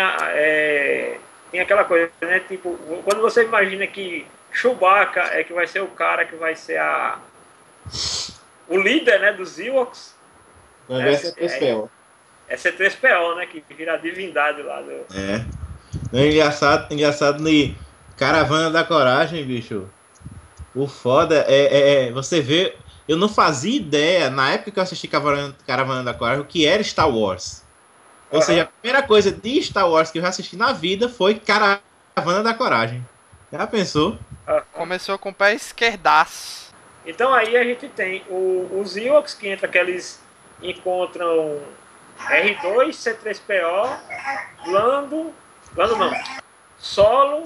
tem aquela coisa, né? Tipo, quando você imagina que Chewbacca é que vai ser o cara que vai ser o líder, né, dos Ewoks. Vai ser C3PO. É C3PO, né? Que vira a divindade lá do. É. É engraçado no Caravana da Coragem, bicho. O foda você vê. Eu não fazia ideia, na época que eu assisti Caravana da Coragem, o que era Star Wars. Ou seja, a primeira coisa de Star Wars que eu já assisti na vida foi Caravana da Coragem. Já pensou? Começou com o pé esquerdaço. Então aí a gente tem os Ewoks, que entra que eles encontram R2, C3PO, Lando não, Solo,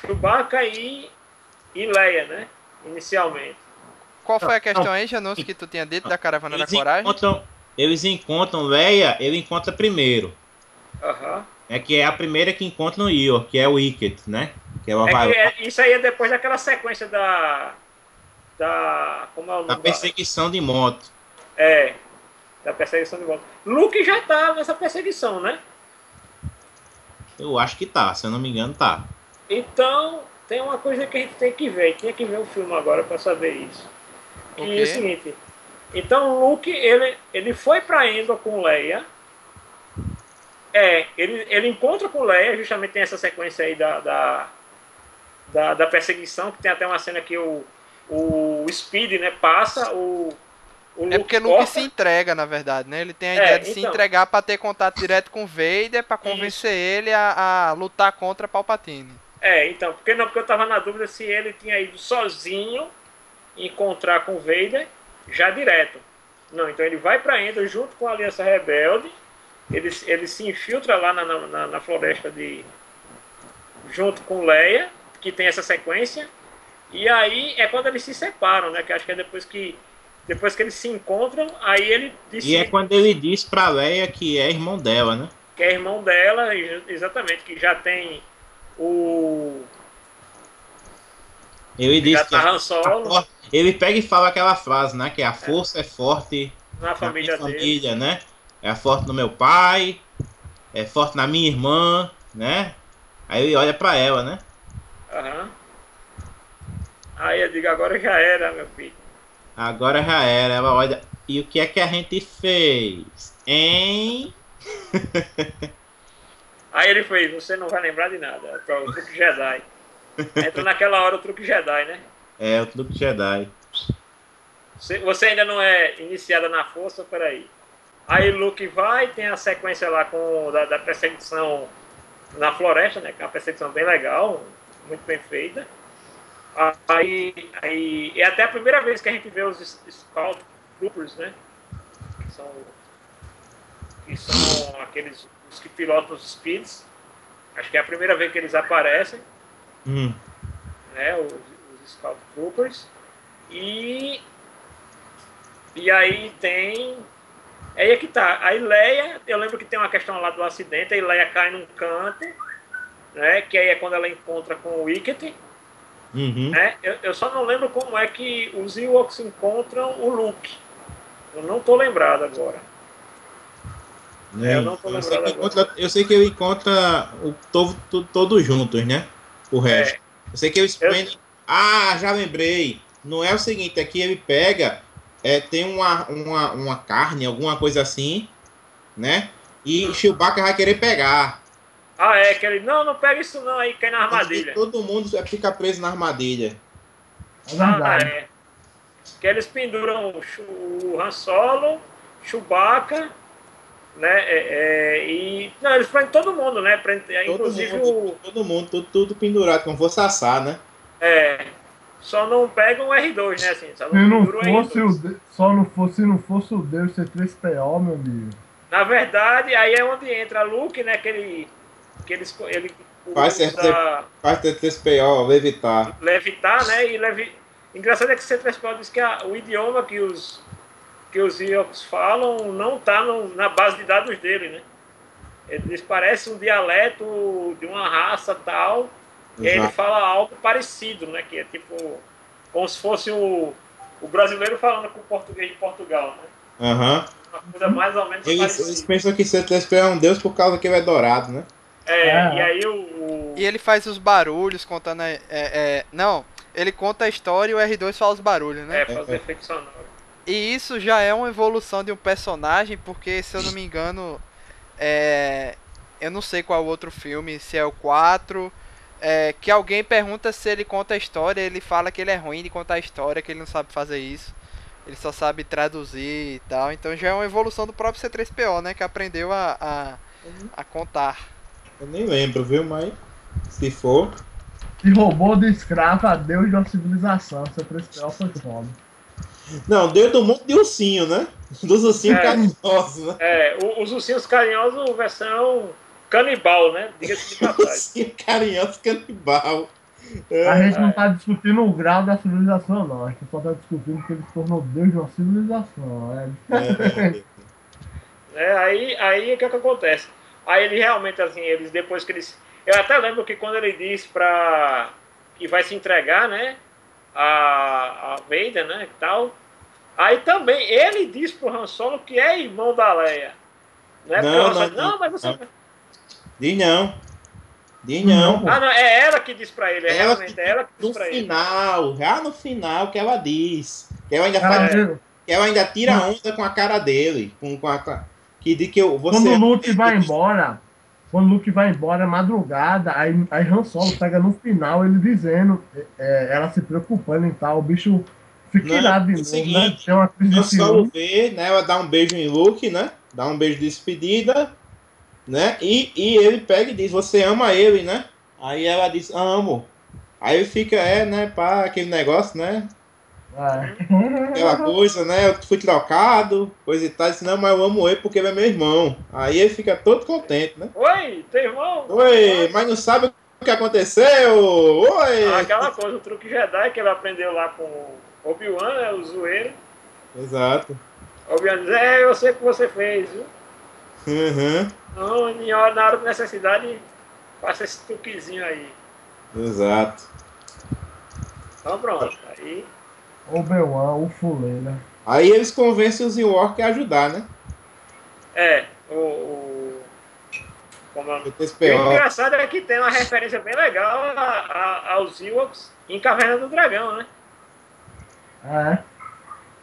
Chewbacca e Leia, né? Inicialmente. Qual foi a questão aí, Janus, que tu tinha dito da Caravana da Coragem? Eles encontram Leia, ele encontra primeiro. Aham. É que é a primeira que encontra no Eeyore, que é o Wicket, né? Que é o isso aí é depois daquela sequência como é o nome? Da perseguição de moto. Da perseguição de moto. Luke já tá nessa perseguição, né? Eu acho que tá, se eu não me engano, tá. Então, tem uma coisa que a gente tem que ver. Tinha que ver o filme agora para saber isso. Que é o seguinte. Então, o Luke, ele foi pra Endor com Leia. Ele encontra com Leia, justamente tem essa sequência aí da perseguição, que tem até uma cena que o Speed, né, passa, o Luke é porque Luke se entrega, na verdade, né? Ele tem a ideia de se entregar para ter contato direto com o Vader, para convencer ele a lutar contra Palpatine. Então, porque eu tava na dúvida se ele tinha ido sozinho encontrar com o Vader já direto. Não, então ele vai para Endor junto com a Aliança Rebelde. Ele se infiltra lá na floresta junto com Leia, que tem essa sequência. E aí é quando eles se separam, né? Que acho que é depois que eles se encontram, aí ele decide. E é quando ele diz pra Leia que é irmão dela, né? Que é irmão dela, exatamente, que já tem ele diz que Han Solo. Ele pega e fala aquela frase, né? Que a força é forte na família dele, né? É forte no meu pai, é forte na minha irmã, né? Aí ele olha pra ela, né? Aham. Aí eu digo, agora já era, meu filho. Agora já era. Ela olha. E o que é que a gente fez? Hein? Aí ele fez, você não vai lembrar de nada. É o truque Jedi. Entra naquela hora o truque Jedi, né? É, o truque Jedi. Você ainda não é iniciada na força, peraí. Aí Luke vai, tem a sequência lá da perseguição na floresta, né? Que é uma perseguição bem legal, muito bem feita. Aí é até a primeira vez que a gente vê os Scout Troopers, né? Que são aqueles os que pilotam os Speeds. Acho que é a primeira vez que eles aparecem. Né? Os Scout Troopers. E aí tem... Aí é que tá. Aí Leia, eu lembro que tem uma questão lá do acidente, aí Leia cai num canto, né? Que aí é quando ela encontra com o Wicket. Né? Eu só não lembro como é que os Ewoks encontram o Luke. Eu não tô lembrado agora. Eu não tô lembrado agora. Eu sei que ele encontra todos juntos, né? O resto. Eu sei que eles prendem... já lembrei. Não é o seguinte, aqui ele pega... tem uma carne, alguma coisa assim, né? E Chewbacca vai querer pegar. Que ele, não pega isso não, aí cai na armadilha. Todo mundo fica preso na armadilha. Que eles penduram o Han Solo, Chewbacca, né? Não, eles prendem todo mundo, né? Inclusive todo mundo, tudo pendurado, como fosse assar, né? Só não pegam o R2, né? Assim, só se não fosse o Deus C3PO, meu amigo. Na verdade, aí é onde entra Luke, né? Que ele faz C3PO levitar, né? Engraçado é que o C3PO diz que o idioma que os Ewoks falam não tá na base de dados dele, né? Eles parecem um dialeto de uma raça tal. E aí ele fala algo parecido, né? Que é tipo, como se fosse o brasileiro falando com o português de Portugal, né? Aham. Uma coisa mais ou menos Eles parecida. pensam que C3PO é um deus por causa que ele é dourado, né? E aí o... E ele faz os barulhos contando. Não, ele conta a história e o R2 faz os barulhos, né? faz efeito sonoro. E isso já é uma evolução de um personagem, porque se eu não me engano, eu não sei qual outro filme, se é o 4, que alguém pergunta se ele conta a história, ele fala que ele é ruim de contar a história, que ele não sabe fazer isso, ele só sabe traduzir e tal. Então já é uma evolução do próprio C3PO, né, que aprendeu a contar. Eu nem lembro, viu? Mas se for. Que roubou de escravo a Deus de uma civilização. C3PO foi foda. Não, deu do mundo de ursinho, né? Dos ursinhos carinhosos, né? Os ursinhos carinhosos versão canibal, né? Diga-se de passagem. Ursinho carinhoso canibal. A gente não tá discutindo o grau da civilização, não. A gente só tá discutindo que ele se tornou Deus de uma civilização. Aí o que acontece? Aí ele realmente, assim, eles depois que eles... Eu até lembro que quando ele disse que vai se entregar, né? A Vader, né, e tal. Aí também ele diz pro Han Solo que é irmão da Leia. Né? Não, mas você... Diz não. Diz não. Ah, não, é ela que diz pra ele. Ela realmente é ela que diz pra ele. Já no final que ela diz. Que ela ainda faz... Que ela ainda tira onda com a cara dele. Que diz que Quando o Luke vai embora... Quando o Luke vai embora, madrugada, aí Han Solo pega no final ele dizendo, ela se preocupando e tal, o bicho fica irado de novo, né? Tem uma crise Han de Solo ciúme. vê, né? Ela dá um beijo em Luke, né? Dá um beijo de despedida, né? E ele pega e diz, você ama ele, né? Aí ela diz, amo. Aí ele fica, né, pá, aquele negócio, né? Aquela coisa, né? Eu fui trocado, coisa e tal. Disse, não, mas eu amo ele porque ele é meu irmão. Aí ele fica todo contente, né? Oi, teu irmão? Oi, mas não sabe o que aconteceu? Oi! Aquela coisa, o truque Jedi que ele aprendeu lá com o Obi-Wan, né? O zoeiro. Exato. Obi-Wan diz, eu sei o que você fez, viu? Uhum. Não, na hora de necessidade, faça esse truquezinho aí. Exato. Então pronto, aí... Obi-Wan, o fuleira. Aí eles convencem os Ewoks a ajudar, né? Como é? C3PO. O engraçado é que tem uma referência bem legal aos Ewoks em Caverna do Dragão, né?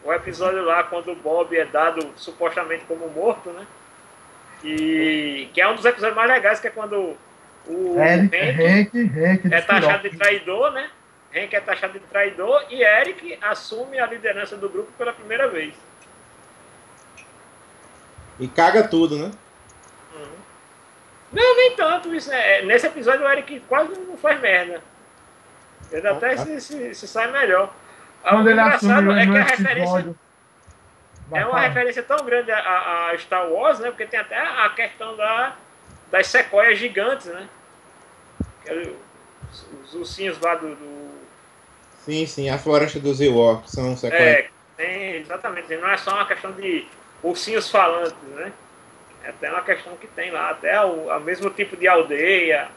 O episódio lá quando o Bob é dado supostamente como morto, né? Que é um dos episódios mais legais, que é quando o Hank é taxado de traidor, né? Hank é taxado de traidor e Eric assume a liderança do grupo pela primeira vez. E caga tudo, né? Não, nem tanto isso, né? Nesse episódio o Eric quase não faz merda. Ele até se sai melhor. Quando O ele engraçado assume é que no a referência episódio... é uma referência tão grande a Star Wars, né? Porque tem até a questão das sequoias gigantes, né? Os ursinhos lá do... Sim, a floresta dos Ewoks são sequências. Exatamente. Não é só uma questão de ursinhos falantes, né? É até uma questão que tem lá, até o mesmo tipo de aldeia,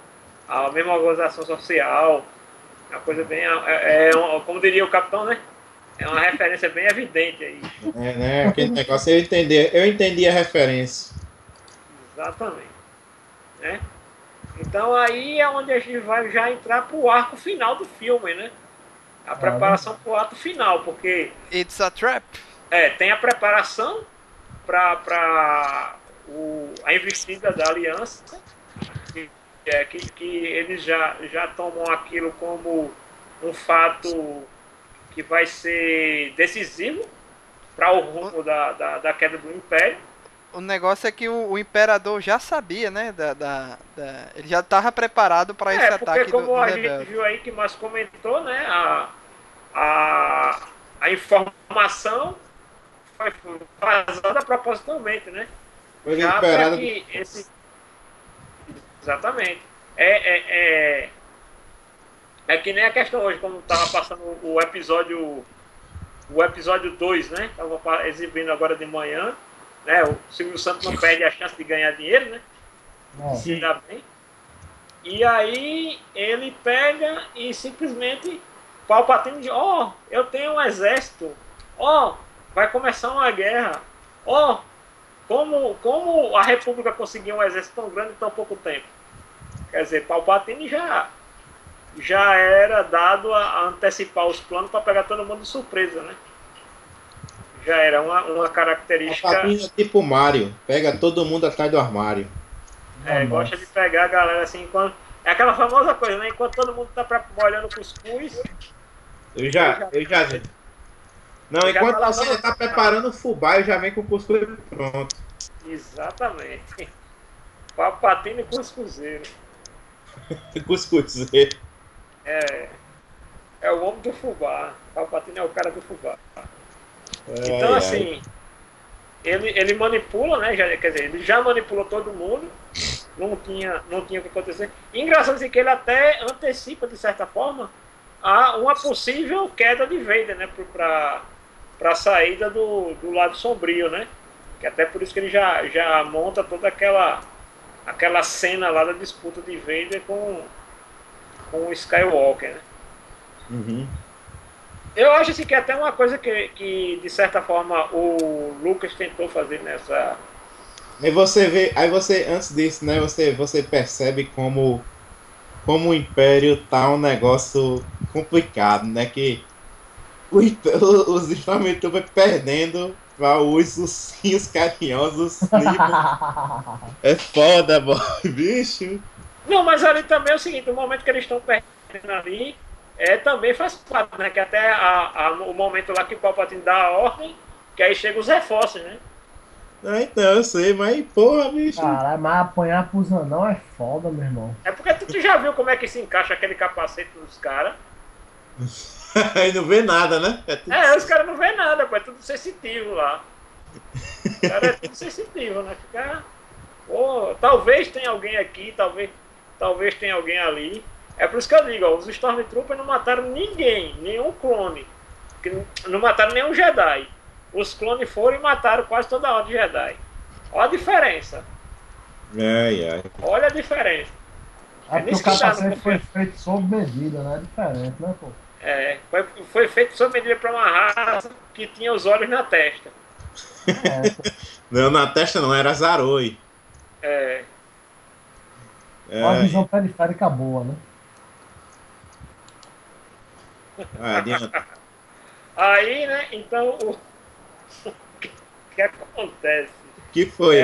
a mesma organização social. É uma coisa bem... como diria o capitão, né? É uma referência bem evidente aí. Né? Aquele negócio, eu entendi a referência. Exatamente. Né? Então aí é onde a gente vai já entrar pro arco final do filme, né? A preparação pro ato final, porque... It's a trap. Tem a preparação para a investida da aliança, que eles já tomam aquilo como um fato que vai ser decisivo para o rumo da queda do Império. O negócio é que o Imperador já sabia, né? Ele já estava preparado para esse ataque do como a gente viu aí que Márcio comentou, né? A informação foi vazada propositalmente, né? Já para que Exatamente. É que nem a questão hoje, como estava passando o episódio 2, né? Estava exibindo agora de manhã, né? O Silvio Santos não perde a chance de ganhar dinheiro, né? Se dá bem. E aí ele pega e simplesmente Palpatine diz, eu tenho um exército Ó, vai começar uma guerra. Ó, como a República conseguiu um exército tão grande em tão pouco tempo? Quer dizer, Palpatine já era dado a antecipar os planos para pegar todo mundo de surpresa, né? Já era uma característica. Palpatine é tipo Mario, pega todo mundo atrás do armário. Gosta de pegar a galera assim, enquanto. É aquela famosa coisa, né? Enquanto todo mundo tá molhando cuscuz. Eu já. Não, enquanto tá você tá preparando o fubá, eu já vem com o cuscuz pronto. Exatamente. Palpatine cuscuzeiro. Cuscuzeiro. É o homem do fubá. Palpatine é o cara do fubá. Então, assim, ele manipula, né? Quer dizer, ele já manipulou todo mundo. Não tinha o que acontecer. E engraçado assim, que ele até antecipa, de certa forma, uma possível queda de Vader, né? Para a saída do lado sombrio, né? Que até por isso que ele já monta toda aquela cena lá da disputa de Vader com o Skywalker, né? Uhum. Eu acho assim, que é até uma coisa que, de certa forma, o Lucas tentou fazer nessa... Aí você, antes disso, né, você percebe como o Império tá um negócio complicado, né, que os Stormtroopers perdendo para os ursinhos carinhosos. É foda, boy, bicho. Não, mas ali também é o seguinte, o momento que eles estão perdendo ali, também faz parte, né, que até o momento lá que o Palpatine dá a ordem, que aí chegam os reforços, né? Então, eu sei, mas porra, bicho. Caralho, mas apanhar pros anão é foda, meu irmão. É porque tu já viu como é que se encaixa aquele capacete dos caras? Aí não vê nada, né? Os caras não vê nada, pô, é tudo sensitivo lá. O cara é tudo sensitivo, né? Talvez tenha alguém aqui, talvez tenha alguém ali. É por isso que eu digo, os Stormtroopers não mataram ninguém, nenhum clone. Não mataram nenhum Jedi. Os clones foram e mataram quase toda a ordem Jedi. Olha a diferença. Olha a diferença. Porque o capacete foi feito sob medida, né? É diferente, né, pô? Foi feito sob medida para uma raça que tinha os olhos na testa. Não, na testa não, era Zaroi. Uma visão periférica boa, né? Adianta. Aí, né, então, o que acontece? Que foi?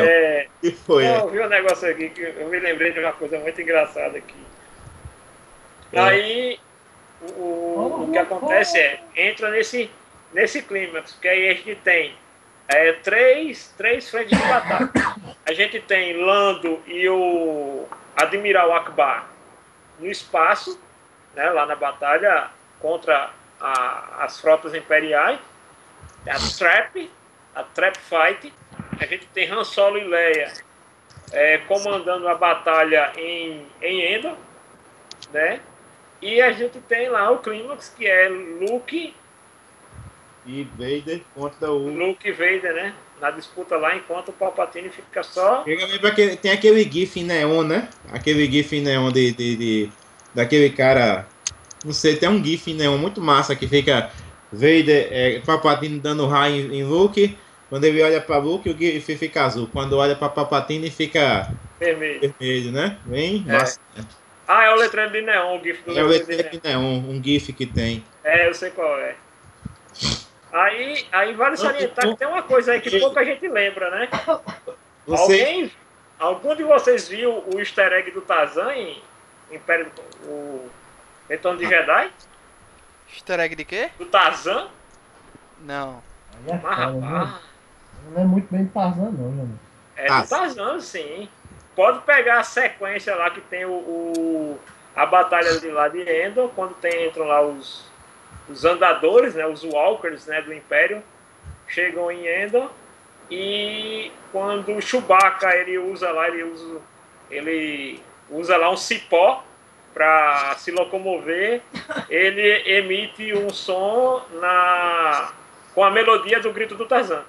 Que foi? Eu vi um negócio aqui que eu me lembrei de uma coisa muito engraçada aqui. Aí, o que acontece entra nesse clímax, que aí a gente tem três frentes de batalha. A gente tem Lando e o Admiral Akbar no espaço, né, lá na batalha contra as frotas imperiais, a Trap Fight. A gente tem Han Solo e Leia comandando a batalha em Endor, né? E a gente tem lá o clímax, que é Luke e Vader contra o... Luke e Vader, né? Na disputa lá, enquanto o Palpatine fica só... Tem aquele gif em neon, né? Aquele gif em neon daquele cara... Não sei, tem um gif em neon muito massa que fica Vader, Palpatine dando raio em Luke. Quando ele olha para Luke, o gif fica azul. Quando olha para Palpatine, fica vermelho, né? Bem massa. É o letreiro de neon, o gif do letreiro de neon, um gif que tem. Eu sei qual é. Aí vale salientar que tem uma coisa aí que pouca gente lembra, né? Algum de vocês viu o easter egg do Tarzan em Império, o Retorno de Jedi? Easter egg de quê? Do Tarzan? Não. Não é muito bem Tarzan, não, mano. Do Tarzan, sim. Pode pegar a sequência lá que tem a batalha de lá de Endor, quando entram lá os andadores, né, os walkers, né, do Império, chegam em Endor, e quando o Chewbacca ele usa lá um cipó para se locomover, ele emite um som com a melodia do grito do Tarzan.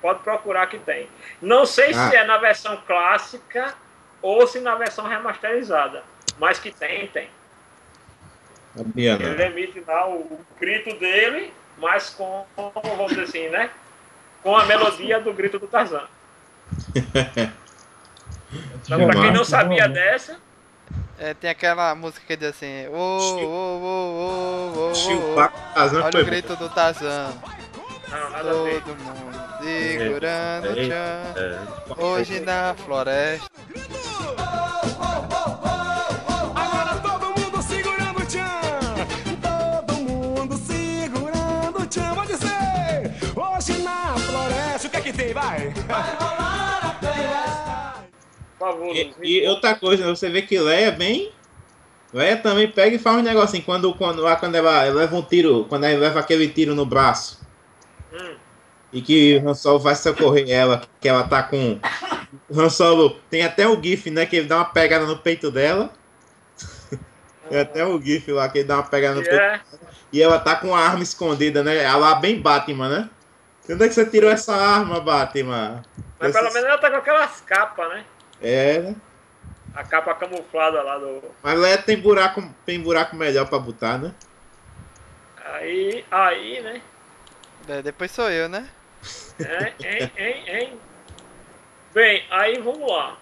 Pode procurar que tem. Não sei se é na versão clássica ou se na versão remasterizada, mas que tem. Sabia Ele não. emite lá o grito dele, mas com, vamos dizer assim, né? Com a melodia do grito do Tarzan. Então, pra quem não sabia dessa, Tem aquela música que diz assim: ô, ô, ô, ô, ô, ô, Chewbacca Tarzan olha foi o grito do Tarzan. não, nada a ver. Todo mundo segurando o tchan. Hoje na floresta. Agora todo mundo segurando o tchan. Todo mundo segurando o tchan. Pode ser. Hoje na floresta. O que é que tem? Vai. Vai rolar a festa. Por favor, Luiz, E outra coisa, você vê que Leia bem. Leia também pega e faz um negocinho. Quando ela leva um tiro, quando ela leva aquele tiro no braço. E que o Han Solo vai socorrer ela, que ela tá com. O Han Solo tem até o GIF, né? Que ele dá uma pegada no peito dela. Tem até o GIF lá que ele dá uma pegada no peito dela. E ela tá com a arma escondida, né? Ela lá bem Batman, né? Onde é que você tirou essa arma, Batman? Mas pelo menos ela tá com aquelas capas, né? É, né? A capa camuflada lá do. Mas Leia tem buraco melhor pra botar, né? Aí, né? Depois sou eu, né? Hein? Bem, aí vamos lá.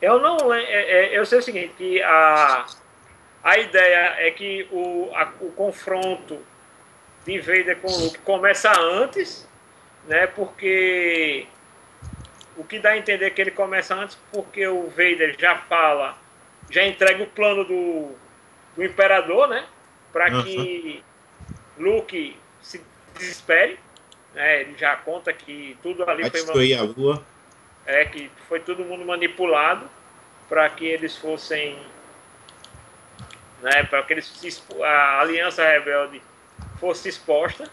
Eu não eu sei o seguinte, que a ideia é que o confronto de Vader com o Luke começa antes, né? Porque o que dá a entender é que ele começa antes porque o Vader já entrega o plano do Imperador, né? Para que Luke se desespere. Ele já conta que tudo ali Vai foi destruir a lua. que foi todo mundo manipulado para que eles fossem, né, para que a Aliança Rebelde fosse exposta,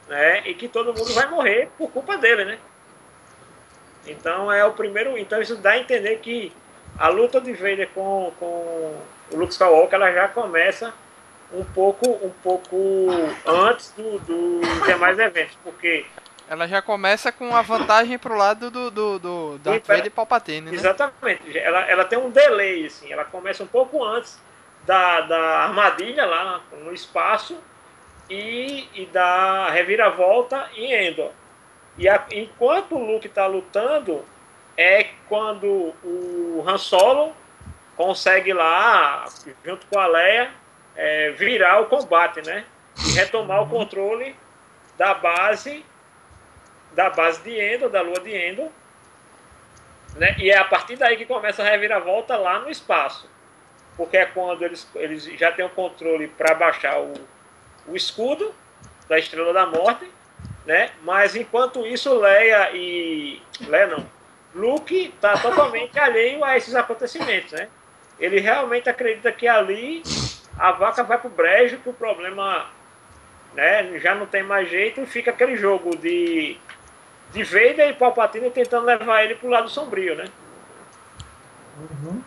né, e que todo mundo vai morrer por culpa dele, né? Então então isso dá a entender que a luta de Vader com o Luke Skywalker ela já começa um pouco antes dos demais eventos, porque Ela já começa com a vantagem pro lado do Darth Vader e Palpatine, né? Exatamente. Ela tem um delay, assim. Ela começa um pouco antes da armadilha lá no espaço e da reviravolta em Endor. Enquanto o Luke está lutando, é quando o Han Solo consegue lá, junto com a Leia, virar o combate, né? E retomar o controle da base de Endor, da lua de Endor, né? E é a partir daí que começa a reviravolta lá no espaço, porque é quando eles já têm o controle para baixar o escudo da Estrela da Morte, né? Mas enquanto isso Luke está totalmente alheio a esses acontecimentos, né? Ele realmente acredita que ali a vaca vai pro brejo, que o problema, né, já não tem mais jeito, e fica aquele jogo de Vader e Palpatine tentando levar ele pro lado sombrio, né? Uhum.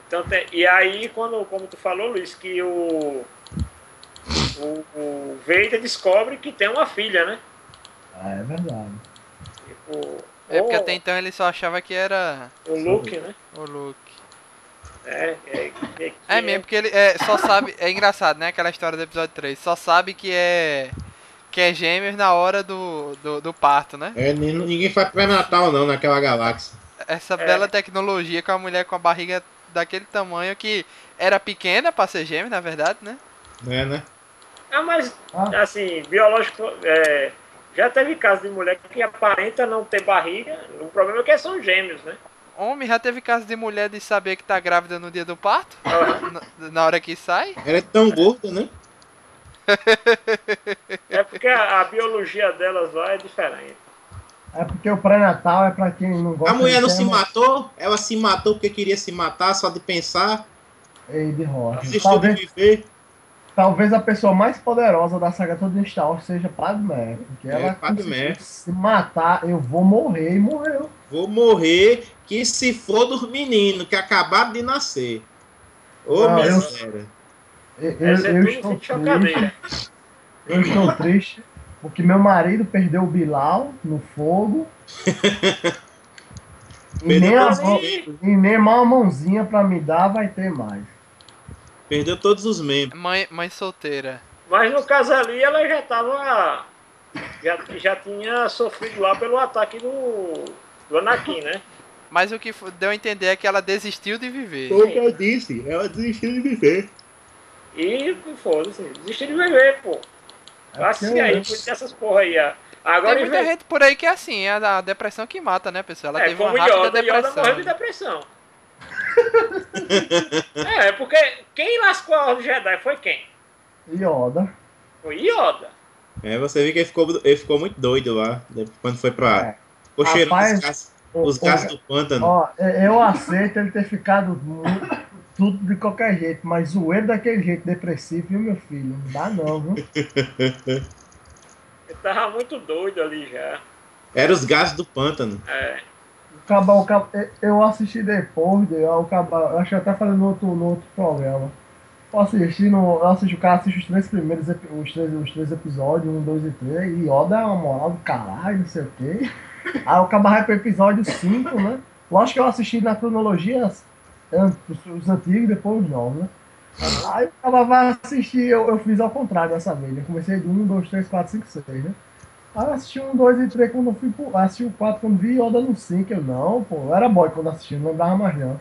Então, e aí, como tu falou, Luiz, que o Vader descobre que tem uma filha, né? É verdade. Porque até então ele só achava que era o Luke, né? o Luke. É mesmo, porque ele só sabe. É engraçado, né? Aquela história do episódio 3. Só sabe que é gêmeos na hora do parto, né? Ninguém faz pré-natal não naquela galáxia. Essa bela tecnologia com a mulher com a barriga daquele tamanho que era pequena pra ser gêmeo, na verdade, né? Né? Mas, assim, biológico. Já teve caso de mulher que aparenta não ter barriga. O problema é que são gêmeos, né? Homem, já teve caso de mulher de saber que tá grávida no dia do parto? Na hora que sai? Ela é tão gorda, né? É porque a biologia delas lá é diferente. É porque o pré-natal é pra quem não gosta. A mulher não se matou? Ela se matou porque queria se matar, só de pensar. Ei, de rocha. Desistiu de viver. Talvez a pessoa mais poderosa da saga toda de Star Wars seja Padmé. Porque ela Padmé. Se matar, eu vou morrer, e morreu. Vou morrer, que se for dos meninos que acabaram de nascer. Ô, miséria. Eu estou triste. Eu estou triste porque meu marido perdeu o Bilal no fogo. E nem uma mãozinha pra me dar vai ter mais. Perdeu todos os membros. Mãe solteira. Mas no caso ali, ela já tava... Já tinha sofrido lá pelo ataque do Anakin, né? Mas o que deu a entender é que ela desistiu de viver. Foi o que eu disse. Ela desistiu de viver. E, foda-se, desistiu de viver, pô. Assim aí, por essas porra aí. Agora, Tem muita gente por aí que é assim, é a depressão que mata, né, pessoal? Ela teve como uma rápida Yoda depressão. morreu de depressão. Porque quem lascou a Ordem Jedi foi quem? Yoda. Foi Yoda. Você viu que ele ficou muito doido lá, quando foi pra... Ficou cheirando Rapaz, os gases do pântano. Ó, eu aceito ele ter ficado tudo de qualquer jeito, mas zoeiro daquele jeito, depressivo, viu, meu filho? Não dá não, viu? Ele tava muito doido ali já. Era os gases do pântano. Eu assisti depois, eu acho que até falando no outro programa. Eu assisti o cara assiste os três primeiros os três episódios, 1, 2 e 3, e Yoda é uma moral do caralho, não sei o quê. Aí eu acabava pro episódio 5, né? Lógico que eu assisti na cronologia os antigos, depois os novos, né? Aí eu acabava assistir, eu fiz ao contrário dessa vez. Eu comecei do 1, 2, 3, 4, 5, 6, né? Aí eu assisti 1, 2 e 3 quando eu fui assisti o 4 quando vi Yoda no 5. Eu não, pô, eu era boy quando assisti, não lembrava mais não.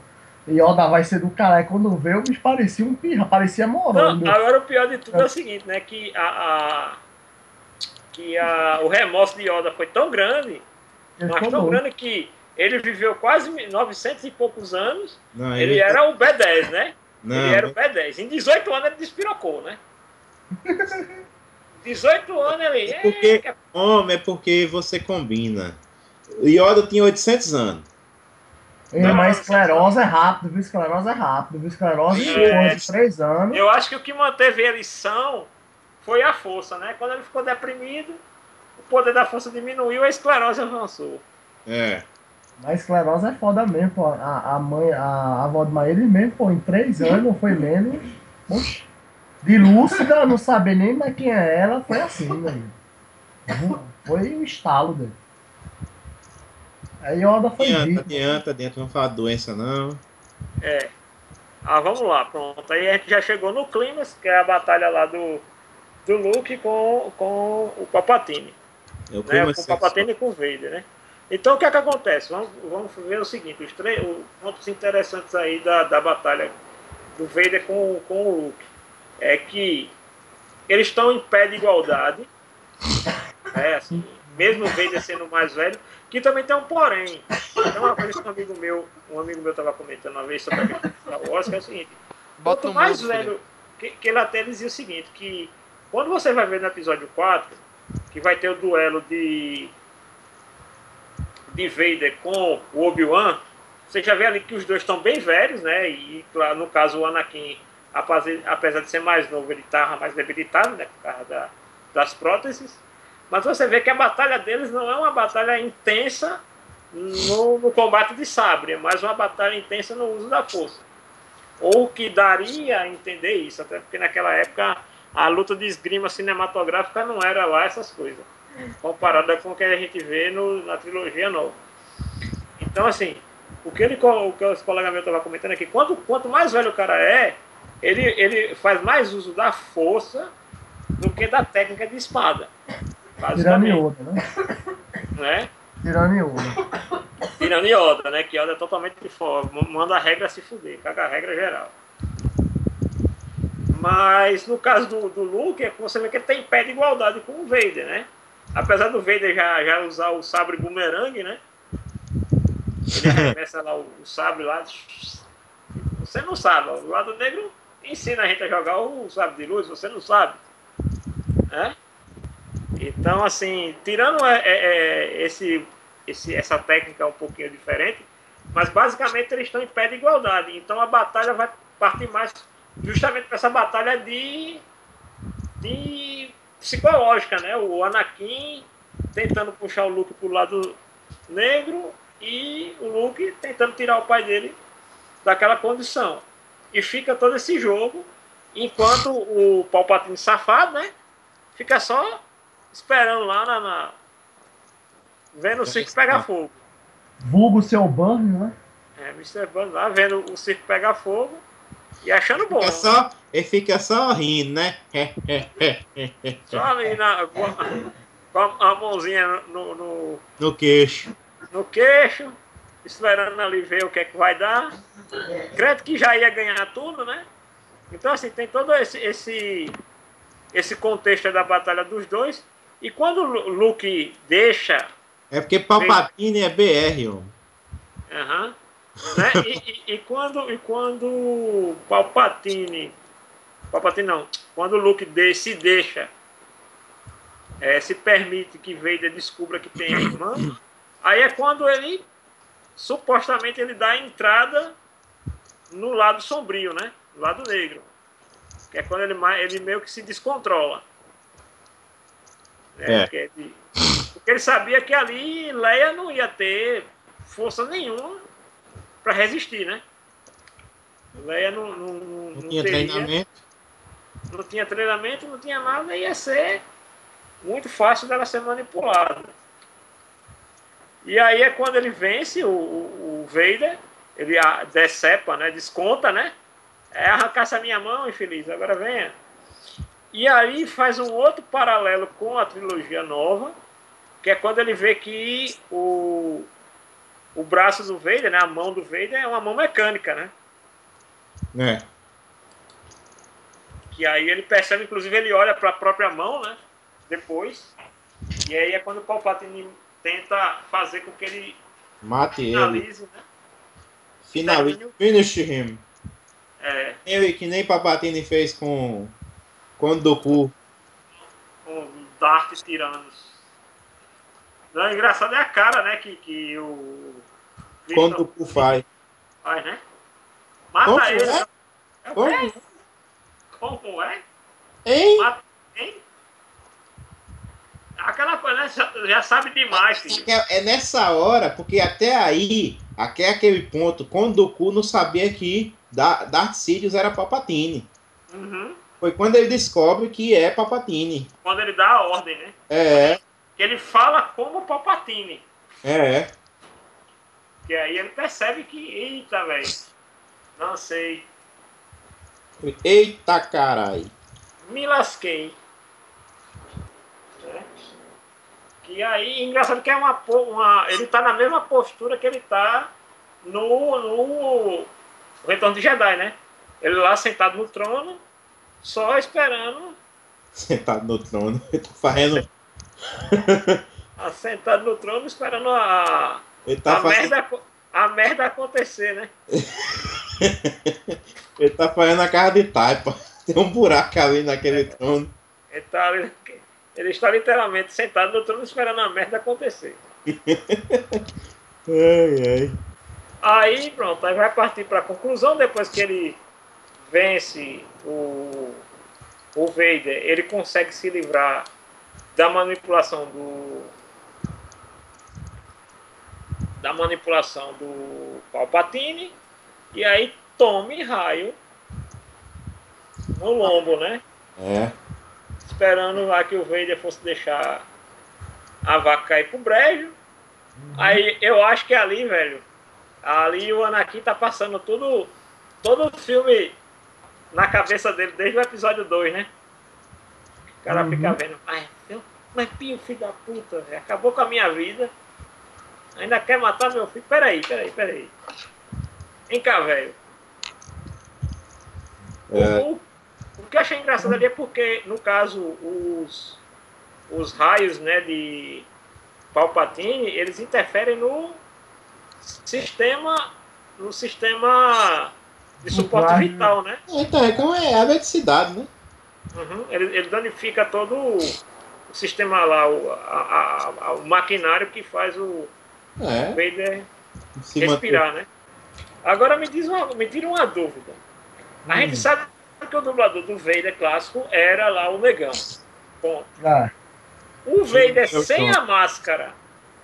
E Yoda vai ser do caralho. Quando veio, o bicho parecia um pirra, parecia morando. Agora o pior de tudo é o seguinte, né? Que o remorso de Yoda foi tão grande, mas tão grande que ele viveu quase 900 e poucos anos. Não, ele era o B10, né? Não, ele era o B10. Em 18 anos ele despirocou, né? 18 anos ele... É porque você combina. O Yoda tinha 800 anos. Mas esclerose é rápido, viu? Esclerose é rápido, viu? Esclerose depois de 3 anos. Eu acho que o que manteve ele são foi a força, né? Quando ele ficou deprimido, o poder da força diminuiu, a esclerose avançou. Mas esclerose é foda mesmo, pô. A avó de Maíra mesmo, pô, em 3 anos, não foi menos. Oxi. De lúcida, não saber nem mais quem é ela, foi assim, velho. Foi um estalo dele. Aí Yoda foi adianta, vamos falar de doença não. Vamos lá, pronto. Aí a gente já chegou no clímax, que é a batalha lá do Luke com o Palpatine. Com o Palpatine e com o Vader, né? Então o que é que acontece? Vamos ver o seguinte, os pontos interessantes aí da batalha do Vader com o Luke. É que eles estão em pé de igualdade. Assim, mesmo o Vader sendo mais velho, que também tem um porém. Então, uma vez que um amigo meu estava comentando uma vez sobre a questão do Star Wars, que é o seguinte, quanto mais velho, que ele até dizia o seguinte, que quando você vai ver no episódio 4, que vai ter o duelo de Vader com o Obi-Wan, você já vê ali que os dois estão bem velhos, né? E no caso o Anakin, apesar de ser mais novo, ele estava mais debilitado, né? Por causa das próteses. Mas você vê que a batalha deles não é uma batalha intensa no combate de sabre, é mais uma batalha intensa no uso da força. Ou que daria a entender isso, até porque naquela época a luta de esgrima cinematográfica não era lá essas coisas, comparada com o que a gente vê na trilogia nova. Então, assim, o que os colegas meus estavam comentando é que quanto mais velho o cara é, ele faz mais uso da força do que da técnica de espada. Tirando Yoda, né? Tirando Yoda, né? Que Yoda é totalmente de fora. Manda a regra se fuder, caga a regra geral. Mas no caso do Luke, você vê que ele tem pé de igualdade com o Vader, né? Apesar do Vader já usar o sabre bumerangue, né? Ele arremessa lá o sabre lá. Você não sabe, o lado negro ensina a gente a jogar o sabre de luz, você não sabe. Né? Então, assim, tirando essa técnica um pouquinho diferente, mas basicamente eles estão em pé de igualdade. Então a batalha vai partir mais justamente para essa batalha de psicológica, né? O Anakin tentando puxar o Luke pro lado negro e o Luke tentando tirar o pai dele daquela condição. E fica todo esse jogo, enquanto o Palpatine safado, né? Fica só esperando lá vendo o circo pegar fogo. Vulgo seu Burn, né? Mr. Burn lá vendo o circo pegar fogo e achando bom. Ele fica só rindo, né? Só ali com a mãozinha No queixo. no queixo, esperando ali ver o que é que vai dar. Credo que já ia ganhar tudo, né? Então, assim, tem todo esse contexto da batalha dos dois. E quando o Luke deixa... É porque Palpatine é BR, homem. Aham. Né? E quando Palpatine não, quando o Luke se deixa, se permite que Vader descubra que tem a irmã, aí é quando ele, supostamente, ele dá a entrada no lado sombrio, né? No lado negro. Que é quando ele meio que se descontrola. Né? Porque ele sabia que ali Leia não ia ter força nenhuma para resistir, né? Leia não tinha treinamento. Não tinha treinamento, não tinha nada, ia ser muito fácil dela ser manipulada. E aí é quando ele vence o Vader, ele decepa, né? Desconta, né? Arrancasse a minha mão, infeliz, agora venha. E aí faz um outro paralelo com a trilogia nova, que é quando ele vê que o braço do Vader, né, a mão do Vader é uma mão mecânica, né? É. Que aí ele percebe, inclusive ele olha para a própria mão, né? Depois. E aí é quando o Palpatine tenta fazer com que ele mate finalize, ele. Né? Finalize. Finish him. Ele que nem Palpatine fez com Dooku. Com Darth Tyrannus. Não, engraçado é a cara, né? Que o Quando Dooku faz. Faz, né? Mata Como ele. é? Como é? Hein? Mata quem? Aquela coisa, né? Já sabe demais, filho. É nessa hora, porque até aí, até aquele ponto, quando Dooku não sabia que Darth Sidious era Palpatine. Uhum. Foi quando ele descobre que é Palpatine. Quando ele dá a ordem, né? Que ele fala como Palpatine. Que aí ele percebe que, eita, velho, não sei. Eita, carai. Me lasquei. Que aí, engraçado que é ele tá na mesma postura que ele tá no Retorno de Jedi, né? Ele lá sentado no trono, só esperando. Sentado no trono, ele tá fazendo. Sentado no trono, esperando a merda acontecer, né? Ele tá fazendo a cara de taipa. Tem um buraco ali naquele trono. Ele está literalmente sentado no trono esperando a merda acontecer. Aí pronto, aí vai partir para a conclusão. Depois que ele vence o Vader, ele consegue se livrar da manipulação do Palpatine. E aí tome raio no lombo, né? Esperando lá que o Vader fosse deixar a vaca cair pro brejo. Aí eu acho que ali, velho, ali o Anakin tá passando todo o filme na cabeça dele, desde o episódio 2, né? O cara fica vendo, mas Pio, filho da puta, véio, acabou com a minha vida. Ainda quer matar meu filho? Peraí. Vem cá, velho. O que eu achei engraçado ali é porque, no caso, os raios, né, de Palpatine, eles interferem no sistema de suporte vital, né? Então é a eletricidade, né? Ele danifica todo o sistema lá, o maquinário que faz o Vader respirar, né? Agora me tira uma dúvida. A gente sabe que o dublador do Vader clássico era lá o Negão. Ponto. O Vader sem a máscara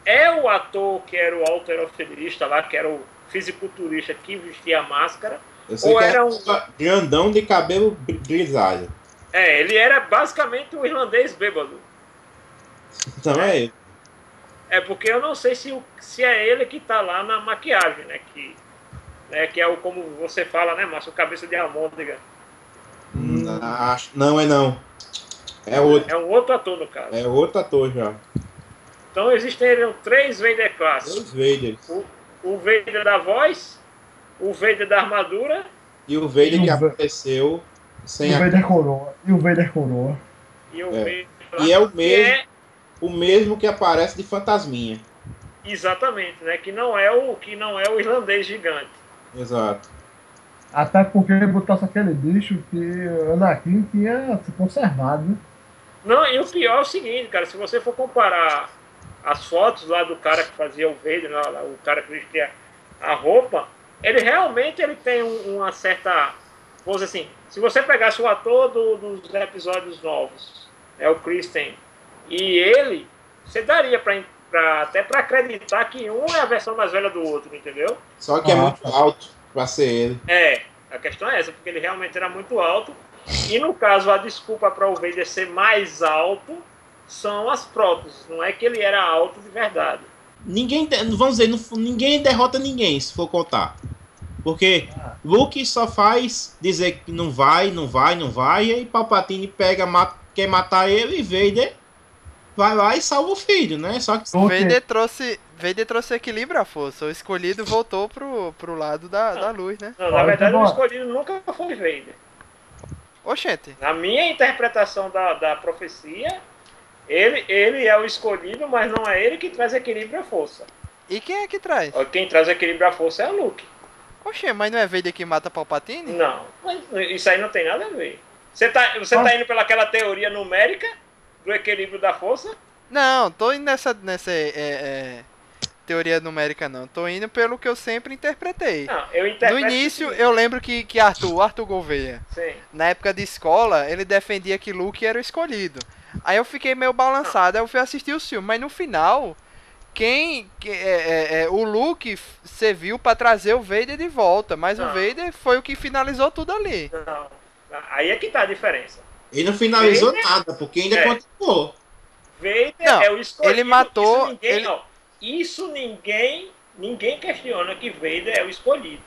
é o ator que era o alterofilista lá, que era o fisiculturista que vestia a máscara? Ou era um grandão de cabelo grisalho? Ele era basicamente um irlandês bêbado. Então é ele. Porque eu não sei se é ele que tá lá na maquiagem, né? Que é o, como você fala, né, Márcio? Cabeça de almôndega. Não é não. É outro. É um outro ator, no caso. É outro ator já. Então existem 3 Vader clássicos. 2 Vaders. O Vader da voz, o Vader da armadura E o Vader que apareceu sem E o Vader Coroa. E o Vader Coroa. e o É. Vader E é o que mesmo, o mesmo que aparece de Fantasminha. exatamente, né? Que não é o irlandês gigante. Exato. Até porque botasse aquele bicho que Anakin tinha se conservado, né? Não, e o pior é o seguinte, cara, se você for comparar as fotos lá do cara que fazia o Vader, o cara que vestia a roupa, ele realmente tem uma certa, vamos dizer assim, se você pegasse o ator dos episódios novos, o Kristen, e ele, você daria até pra acreditar que um é a versão mais velha do outro, entendeu? Só que é muito alto pra ser ele. A questão é essa, porque ele realmente era muito alto. E no caso, a desculpa para o Vader ser mais alto são as próteses. Não é que ele era alto de verdade. Vamos dizer, ninguém derrota ninguém, se for contar. Porque Luke só faz dizer que não vai, e aí Palpatine quer matar ele, e Vader vai lá e salva o filho, né? Só que Vader trouxe equilíbrio à força. O escolhido voltou pro lado da luz, né? Não, na verdade, o escolhido nunca foi Vader. Oxente. Na minha interpretação da profecia, ele é o escolhido, mas não é ele que traz equilíbrio à força. E quem é que traz? Quem traz equilíbrio à força é o Luke. Oxê, mas não é Vader que mata Palpatine? Não, mas isso aí não tem nada a ver. Você tá indo pelaquela teoria numérica do equilíbrio da força? Não, tô indo nessa teoria numérica não. Tô indo pelo que eu sempre interpretei. Não, eu interpreto. No início, eu lembro que Arthur Gouveia, Sim. na época de escola, ele defendia que Luke era o escolhido. Aí eu fiquei meio balançado, aí eu fui assistir o filme, mas no final, o Luke serviu pra trazer o Vader de volta, mas o Vader foi o que finalizou tudo ali. Não, aí é que tá a diferença. Ele não finalizou nada, porque ainda continuou. Vader não, é o escolhido. Ele matou... Isso ninguém questiona que Vader é o escolhido.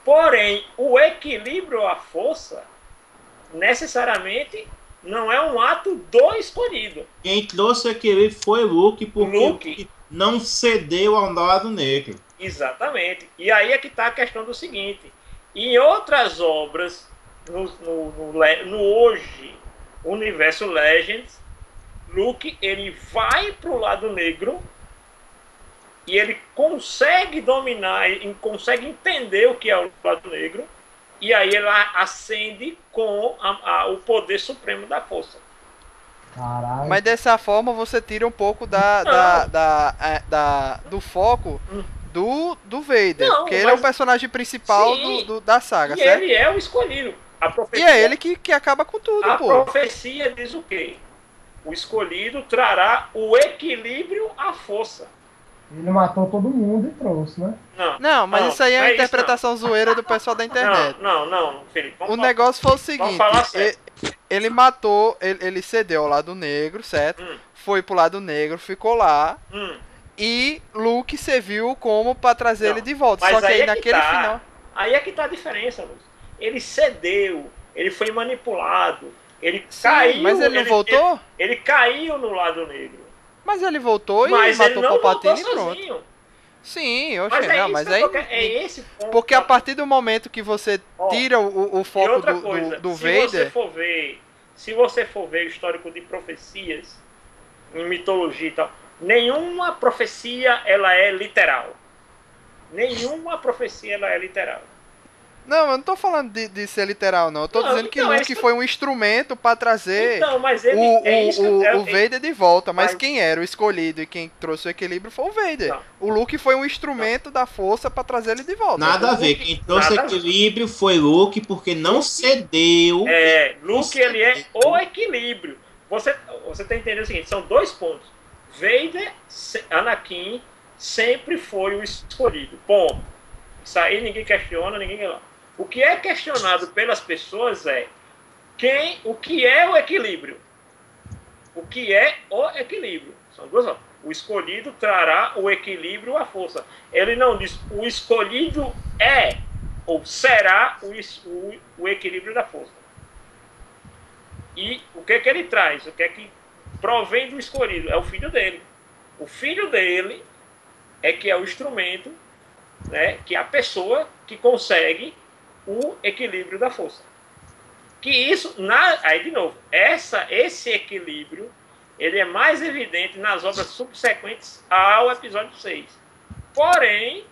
Porém, o equilíbrio à força, necessariamente, não é um ato do escolhido. Quem trouxe aquele foi Luke, porque Luke não cedeu ao lado negro. Exatamente. E aí é que está a questão do seguinte. Em outras obras, no hoje, universo Legends, Luke ele vai para o lado negro e ele consegue dominar, ele consegue entender o que é o lado negro, e aí ele ascende com o poder supremo da força. Caralho. Mas dessa forma você tira um pouco do foco do Vader, porque ele é o personagem principal da saga, e certo? ele é o escolhido. E é ele que acaba com tudo, a pô. profecia diz o quê? O escolhido trará o equilíbrio à força. Ele matou todo mundo e trouxe, né? Não, mas isso aí é uma interpretação zoeira do pessoal da internet. Não, Felipe. O negócio foi o seguinte, ele matou, ele cedeu ao lado negro, certo? Foi pro lado negro, ficou lá, e Luke serviu como pra trazer ele de volta. Só que aí naquele final... Aí é que tá a diferença, Luke. Ele cedeu, ele foi manipulado, ele caiu... Mas ele não voltou? Ele caiu no lado negro. Mas ele voltou e matou o Palpatine e pronto. Sozinho. Sim, oxe, não, mas aí... É esse ponto. Porque a partir do momento que você tira o foco do Vader... Se você for ver o histórico de profecias, em mitologia e tal, nenhuma profecia ela é literal. Nenhuma profecia ela é literal. Não, eu não tô falando de ser literal, não. Eu tô dizendo que Luke foi um instrumento pra trazer o Vader de volta. Mas quem era o escolhido e quem trouxe o equilíbrio foi o Vader. Não. O Luke foi um instrumento da força pra trazer ele de volta. Nada a ver. Quem trouxe equilíbrio foi Luke, porque não cedeu. Luke ele é o equilíbrio. Você tá entendendo o seguinte, são 2 pontos. Vader, Anakin, sempre foi o escolhido. Ponto. Isso aí ninguém questiona, ninguém quer lá. O que é questionado pelas pessoas é o que é o equilíbrio. O que é o equilíbrio? São 2 coisas. O escolhido trará o equilíbrio à força. Ele não diz o escolhido é ou será o equilíbrio da força. E o que ele traz? O que é que provém do escolhido? É o filho dele. O filho dele é que é o instrumento, né, que é a pessoa que consegue o equilíbrio da força. Que isso, aí de novo, esse equilíbrio, ele é mais evidente nas obras subsequentes ao episódio 6. Porém,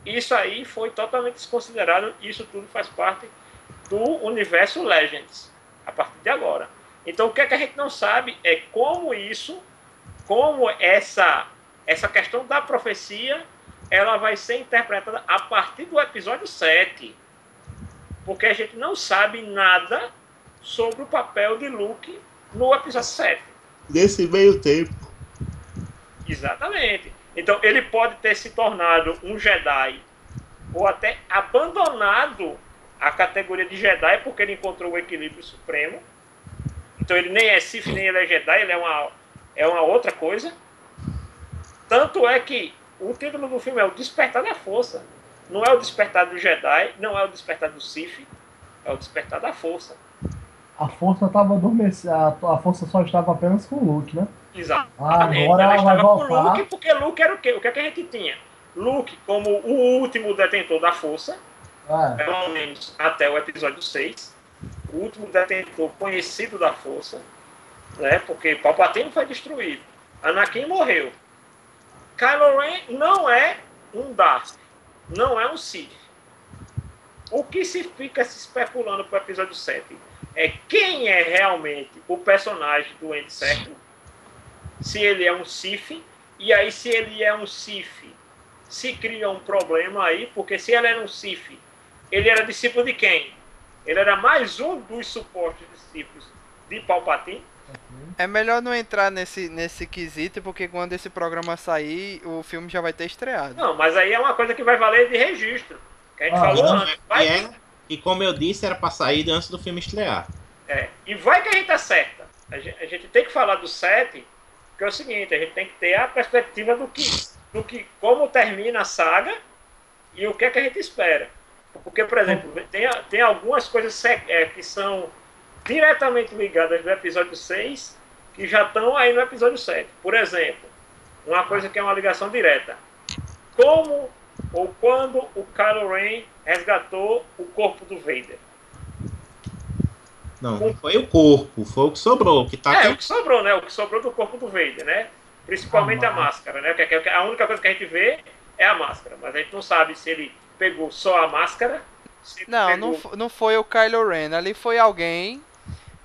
isso aí foi totalmente desconsiderado, isso tudo faz parte do universo Legends, a partir de agora. Então, o que a gente não sabe é como essa questão da profecia, ela vai ser interpretada a partir do episódio 7. Porque a gente não sabe nada sobre o papel de Luke no episódio 7. Nesse meio tempo. Exatamente. Então, ele pode ter se tornado um Jedi ou até abandonado a categoria de Jedi porque ele encontrou o equilíbrio supremo. Então, ele nem é Sith, nem ele é Jedi, ele é uma outra coisa. Tanto é que o título do filme é O Despertar da Força. Não é o Despertar do Jedi, não é o Despertar do Sith, é o Despertar da Força. A força estava adormecida, a força só estava apenas com o Luke, né? Exatamente. Agora ela vai estava voltar. com Luke, porque Luke era o quê? O que é que a gente tinha? Luke como o último detentor da força, pelo menos até o episódio 6. O último detentor conhecido da força, né? Porque Palpatine foi destruído. Anakin morreu. Kylo Ren não é um Darth, não é um Sith. O que se fica se especulando para o episódio 7 é quem é realmente o personagem do End Certo, se ele é um Sith, e aí se ele é um Sith, se cria um problema aí, porque se ele era um Sith, ele era discípulo de quem? Ele era mais um dos suportes discípulos de Palpatine. É melhor não entrar nesse quesito, porque quando esse programa sair, o filme já vai ter estreado. Não, mas aí é uma coisa que vai valer de registro. Que a gente falou antes. E como eu disse, era pra sair antes do filme estrear. E vai que a gente acerta. A gente tem que falar do 7, porque é o seguinte, a gente tem que ter a perspectiva do que como termina a saga e o que é que a gente espera. Porque, por exemplo, tem algumas coisas que são diretamente ligadas do episódio 6 que já estão aí no episódio 7. Por exemplo, uma coisa que é uma ligação direta. Como ou quando o Kylo Ren resgatou o corpo do Vader? Não foi o corpo, foi o que sobrou. O que tá aqui. O que sobrou, né? O que sobrou do corpo do Vader, né? Principalmente a máscara, né? A única coisa que a gente vê é a máscara, mas a gente não sabe se ele pegou só a máscara. Não foi o Kylo Ren, ali foi alguém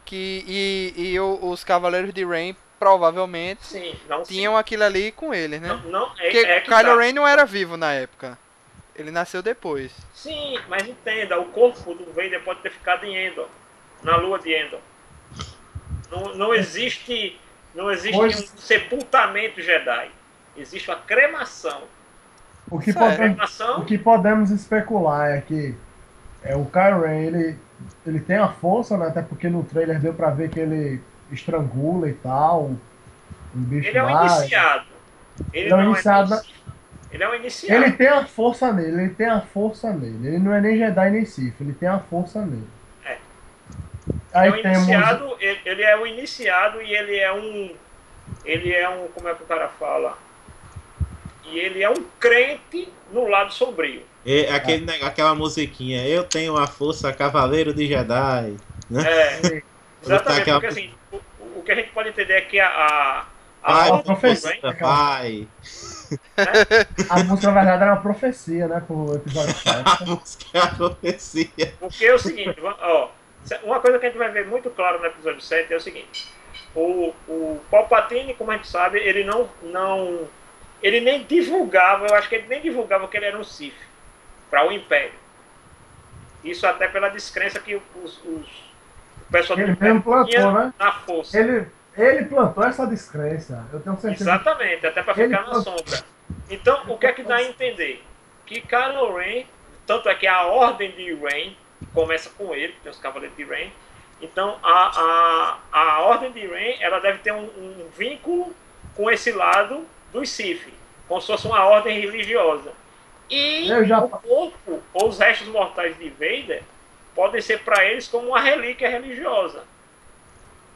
que os Cavaleiros de Ren provavelmente tinham aquilo ali com eles, né? Porque Kylo Ren não era vivo na época. Ele nasceu depois. Sim, mas entenda, o corpo do Vader pode ter ficado em Endor, na lua de Endor. Não existe um sepultamento Jedi. Existe uma cremação. O que podemos especular é que o Kylo Ren, ele tem a força, né? Até porque no trailer deu pra ver que ele estrangula e tal. Um bicho ele é um iniciado. Ele é um iniciado. Ele tem a força nele, Ele não é nem Jedi nem Sith, ele tem a força nele. Ele é um iniciado e ele é um, como é que o cara fala? E ele é um crente no lado sombrio. Aquela musiquinha, eu tenho a força Cavaleiro de Jedi, né? Exatamente, porque assim, o que a gente pode entender é que a profecia, vai. A música, na verdade, era uma profecia, né? Pro episódio 7. A música é a profecia. Porque é o seguinte, uma coisa que a gente vai ver muito claro no episódio 7 é o seguinte: o Palpatine, como a gente sabe, ele ele nem divulgava, eu acho que ele nem divulgava que ele era um Sith para o Império. Isso até pela descrença que o pessoal do Império plantou, né? Na força. Ele plantou essa descrença, eu tenho certeza. Exatamente, até para ficar na sombra. Então, o que é que dá a entender? Que Kylo Ren, tanto é que a Ordem de Ren começa com ele, que tem os Cavaleiros de Ren. Então, a Ordem de Ren, ela deve ter um vínculo com esse lado dos Sith, como se fosse uma ordem religiosa. E o corpo, ou os restos mortais de Vader, podem ser para eles como uma relíquia religiosa.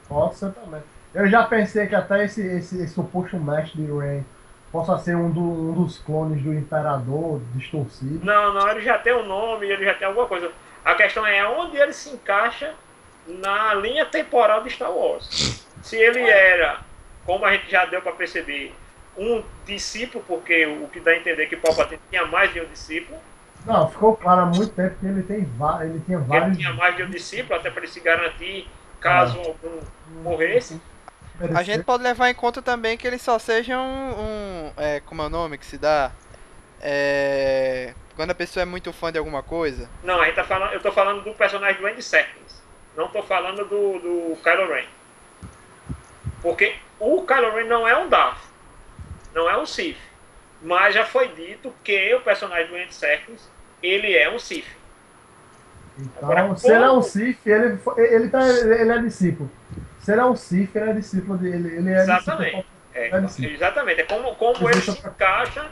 Pode ser também. Eu já pensei que até esse suposto mestre de Rain possa ser um dos clones do Imperador distorcido. Não, ele já tem um nome, ele já tem alguma coisa. A questão é onde ele se encaixa na linha temporal de Star Wars. Se ele era, como a gente já deu para perceber, um discípulo, porque o que dá a entender é que Palpatine tinha mais de um discípulo. Não, ficou claro há muito tempo que ele tinha vários. Ele tinha mais de um discípulo, até para ele se garantir caso algum morresse. A gente pode levar em conta também que ele só seja como é o nome que se dá? Quando a pessoa é muito fã de alguma coisa. Não, eu tô falando do personagem do Andy Serkis. Não tô falando do Kylo Ren. Porque o Kylo Ren não é um Darth. Não é um Sith. Mas já foi dito que o personagem do Andy Serkis, ele é um Sith. Então, Agora, se ele é um Sith, ele é discípulo. Se ele é um Sith, ele é discípulo dele. Ele é Exatamente. discípulo. Exatamente. É como ele se encaixa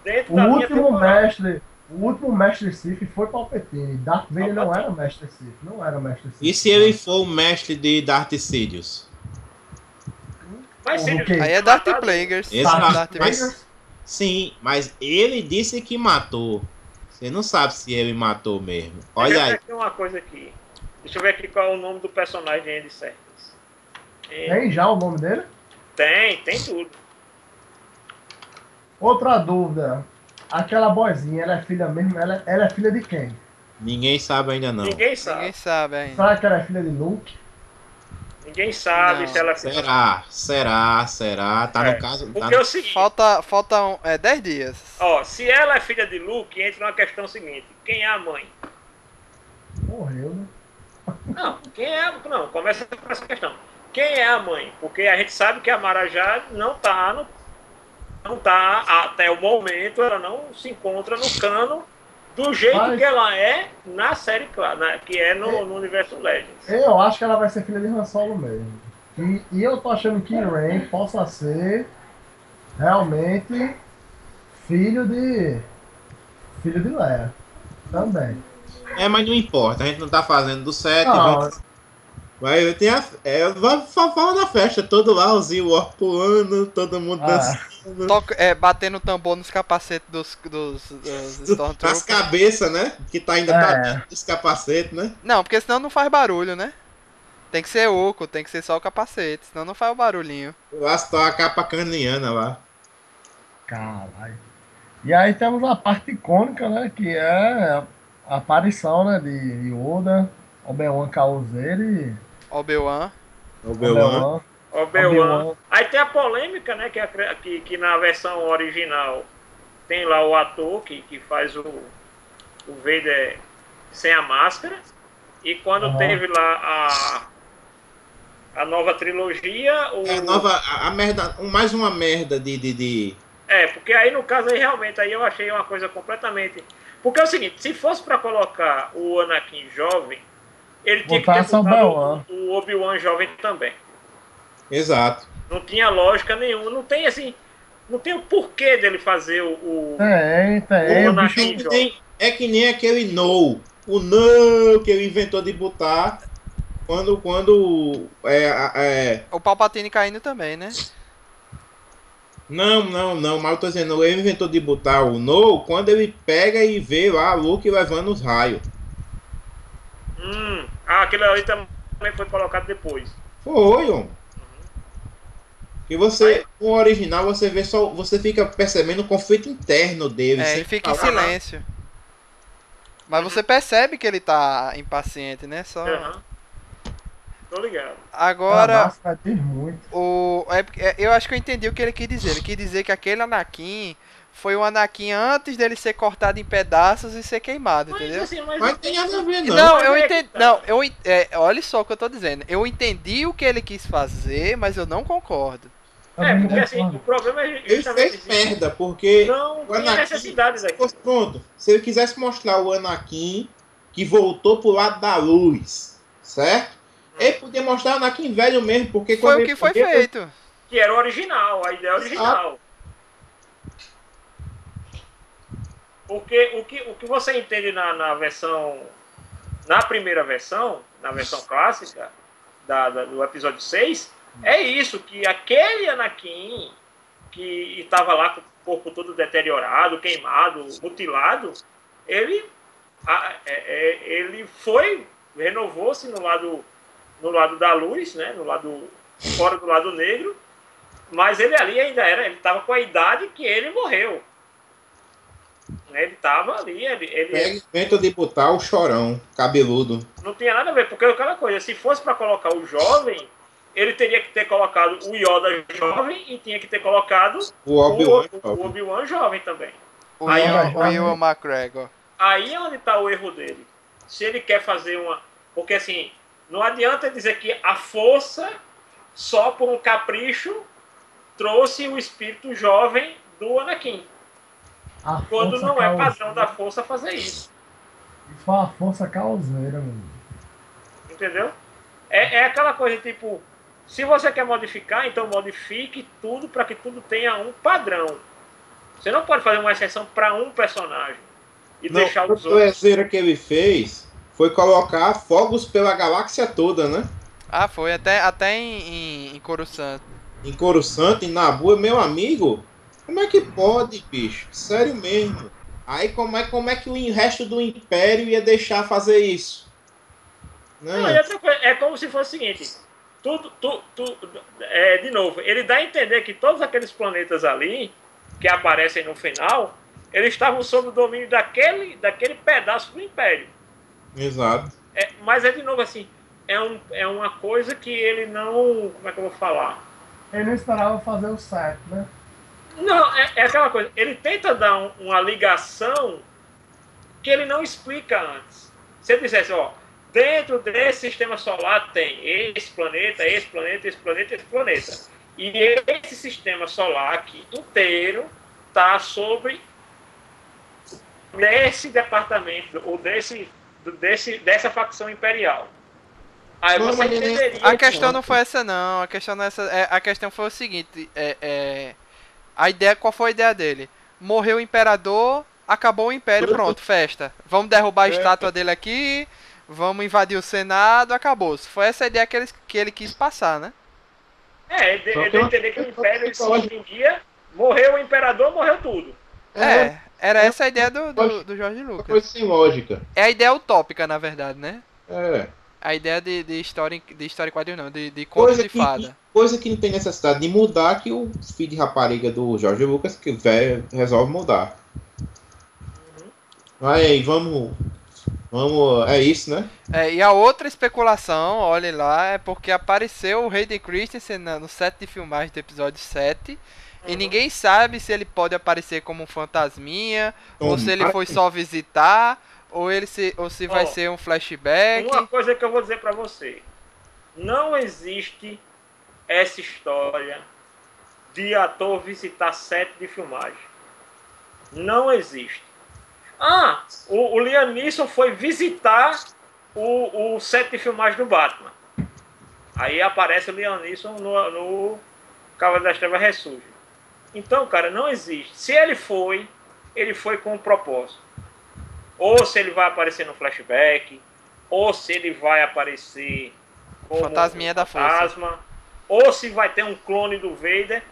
dentro O da linha último temporal. o último mestre Sith foi Palpatine. Darth Vader não era mestre Sith. Não era mestre Sith. E se ele for o mestre de Darth Sidious? Mas Porra, se o quê? Aí é Darth Plagueis. Exato. Darth Vader. Mas, sim, mas ele disse que matou. Você não sabe se ele matou mesmo. Olha Deixa eu ver aí. aqui uma coisa aqui. Deixa eu ver aqui qual é o nome do personagem de Andy Serkis. Tem já o nome dele? Tem tudo. Outra dúvida. Aquela boizinha, ela é filha mesmo? Ela é filha de quem? Ninguém sabe ainda não. Ninguém sabe. Ninguém sabe ainda. Será que ela é filha de Luke? Ninguém sabe Não. se ela Será? Tá no caso. Tá Porque é o seguinte, Falta 10 dias. ó, se ela é filha de Luke, entra na questão seguinte: quem é a mãe? Morreu, né? Não, não, começa com essa questão. Quem é a mãe? Porque a gente sabe que a Marajá não tá até o momento, ela não se encontra no cano do jeito Mas- que ela é na série, que é no universo Legends. Eu acho que ela vai ser filha de Han Solo mesmo. E eu tô achando que Rey possa ser realmente filho de Leia. Também. mas não importa, a gente não tá fazendo do 7. Não, Vai ter fala na festa, todo lá, os Ewok pulando, todo mundo dançando. Batendo tambor nos capacetes dos As Stormtroopers. cabeças, né? Que tá ainda tá dentro dos capacetes, né? Não, porque senão não faz barulho, né? Tem que ser oco, tem que ser só o capacete, senão não faz o barulhinho. Lá está a capa caniana lá. caralho. E aí temos a parte icônica, né? Que é a aparição, né? De Yoda, Obi-Wan Calzeiro e Obi-Wan. Obi-Wan. Obi-Wan. Aí tem a polêmica, né? Que na versão original tem lá o ator que faz o Vader sem a máscara. E quando teve lá a nova trilogia. A merda, mais uma merda de. Porque aí no caso aí realmente aí eu achei uma coisa completamente. Porque é o seguinte, se fosse pra colocar o Anakin jovem, ele tinha que ter Botasse botado o Obi-Wan jovem também. Exato. Não tinha lógica nenhuma, não tem assim, não tem o porquê dele fazer o Tem. o O bicho, Anakin jovem. É que nem aquele No. O No que ele inventou de botar quando O Palpatine caindo também, né? Não, mas eu tô dizendo, ele inventou de botar o No quando ele pega e vê lá Luke levando os raios. Aquele ali também foi colocado depois. Foi, homem. Que você, no original, você vê só. Você fica percebendo o conflito interno dele. sem Ele fica em falar nada. silêncio. Mas você percebe que ele tá impaciente, né? Só. Tô ligado. a Agora, máscara diz muito. eu acho que eu entendi o que ele quis dizer. Ele quis dizer que aquele Anakin foi o Anakin antes dele ser cortado em pedaços e ser queimado, entendeu? Assim, Mas tem nada a ver, não. Não, mas eu é que entendi. tá. Não, olha só o que eu tô dizendo. Eu entendi o que ele quis fazer, mas eu não concordo. Porque assim, o problema é Ele justamente fez merda, porque não o tinha Anakin. necessidades aqui. Pronto, se ele quisesse mostrar o Anakin que voltou pro lado da luz, certo? Ele podia mostrar o Anakin velho mesmo, porque quando Foi o ele que foi podia- feito. Que era o original, a ideia original. Porque o que você entende na versão. Na primeira versão, na versão clássica, do episódio 6 é isso, que aquele Anakin que estava lá com o corpo todo deteriorado, queimado, mutilado, ele renovou-se no lado da luz, né, fora do lado negro, mas ele ali ele estava com a idade que ele morreu. Ele estava ali, ele inventa de botar o Chorão, cabeludo. Não tinha nada a ver, porque aquela coisa, se fosse para colocar o jovem, ele teria que ter colocado o Yoda jovem e tinha que ter colocado o Obi-Wan jovem também. O Ewan McGregor. Aí é onde está o erro dele. Se ele quer fazer uma... Porque assim, não adianta dizer que a força, só por um capricho, trouxe o espírito jovem do Anakin. Quando não é padrão da força fazer isso. Foi uma força causeira, mano. Entendeu? É aquela coisa, tipo, se você quer modificar, então modifique tudo para que tudo tenha um padrão. Você não pode fazer uma exceção para um personagem e deixar os outros. A besteira que ele fez foi colocar fogos pela galáxia toda, né? Ah, foi. Até em Coruscant. Em Coruscant, em Naboo, meu amigo... Como é que pode, bicho? Sério mesmo. Aí como é que o resto do Império ia deixar fazer isso? Não, é como se fosse o seguinte. De novo, ele dá a entender que todos aqueles planetas ali, que aparecem no final, eles estavam sob o domínio daquele pedaço do Império. Exato. Mas de novo assim, é uma coisa que ele não... Como é que eu vou falar? Ele não esperava fazer o certo, né? Não, é aquela coisa. Ele tenta dar uma ligação que ele não explica antes. Se ele dissesse, ó, dentro desse sistema solar tem esse planeta, esse planeta, esse planeta, esse planeta. E esse sistema solar aqui inteiro está sobre desse departamento, ou dessa facção imperial. Aí você entenderia. A questão não foi essa, não. A questão não é essa. A questão foi o seguinte. Qual foi a ideia dele? Morreu o imperador, acabou o império, pronto, festa. Vamos derrubar a estátua dele aqui, vamos invadir o Senado, acabou. Foi essa a ideia que ele quis passar, né? Ele deu a entender que o império se extinguia, morreu o imperador, morreu tudo. Era essa a ideia do George Lucas. Foi sem lógica. É a ideia utópica, na verdade, né? É. A ideia de história em quadrinho não, de conto de fada. Coisa que não tem necessidade de mudar, que o filho de rapariga do George Lucas que resolve mudar. Aí, vamos... É isso, né? E a outra especulação, olhem lá, é porque apareceu o Hayden Christensen no set de filmagem do episódio 7. E ninguém sabe se ele pode aparecer como um fantasminha, ou se ele foi só visitar... Ou se vai ser um flashback. Uma coisa que eu vou dizer pra você. Não existe essa história de ator visitar set de filmagem. Não existe. O Liam Neeson foi visitar o set de filmagem do Batman. Aí aparece o Liam Neeson no Cavaleiro das Trevas Ressurge. Então, cara, não existe. Se ele foi com um propósito. Ou se ele vai aparecer no flashback, ou se ele vai aparecer como fantasminha da fantasma, ou se vai ter um clone do Vader,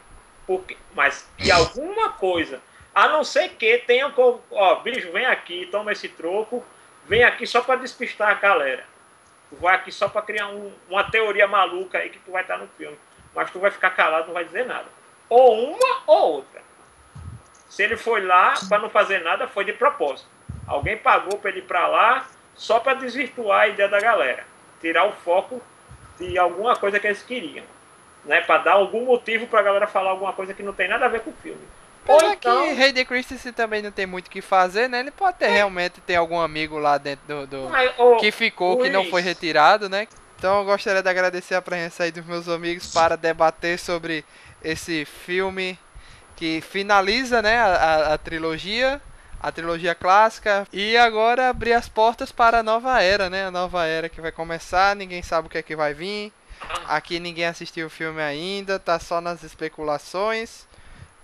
mas que alguma coisa, a não ser que tenha como, bicho, vem aqui, toma esse troco, vem aqui só para despistar a galera. Tu vai aqui só para criar uma teoria maluca aí que tu vai estar no filme, mas tu vai ficar calado, não vai dizer nada. Ou uma ou outra. Se ele foi lá para não fazer nada, foi de propósito. Alguém pagou para ele ir para lá só para desvirtuar a ideia da galera. Tirar o foco de alguma coisa que eles queriam. Né? Para dar algum motivo para a galera falar alguma coisa que não tem nada a ver com o filme. Ou então... que Hayden Christensen também não tem muito o que fazer, né? Ele pode realmente ter algum amigo lá dentro que ficou, que não foi retirado, né? Então eu gostaria de agradecer a presença aí dos meus amigos para debater sobre esse filme que finaliza, né, a trilogia clássica, e agora abrir as portas para a nova era, né? A nova era que vai começar, ninguém sabe o que é que vai vir. Aqui ninguém assistiu o filme ainda, tá só nas especulações.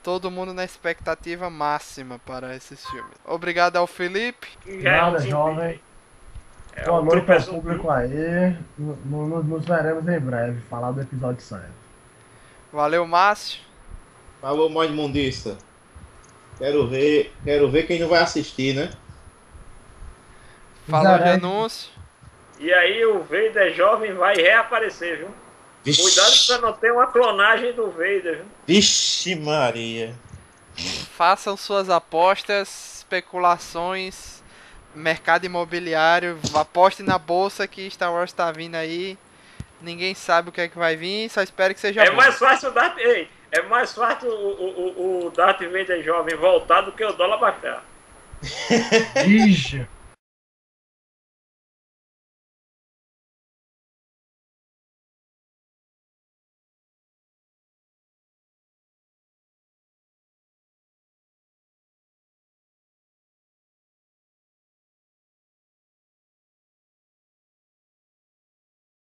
Todo mundo na expectativa máxima para esses filmes. Obrigado ao Felipe. Nada, jovem. Boa um noite ao tropeço público aí. Nos veremos em breve. Falar do episódio 7. Valeu, Márcio. Falou, mó imundista. Quero ver quem não vai assistir, né? Falou de Zaré. anúncio. E aí o Vader jovem vai reaparecer, viu? Cuidado pra não ter uma clonagem do Vader, viu? Vixe Maria. Façam suas apostas, especulações, mercado imobiliário, aposte na bolsa que Star Wars tá vindo aí. Ninguém sabe o que é que vai vir, só espero que seja É bom. mais fácil o Darth Vader jovem voltar do que o dólar baixar. Ixi.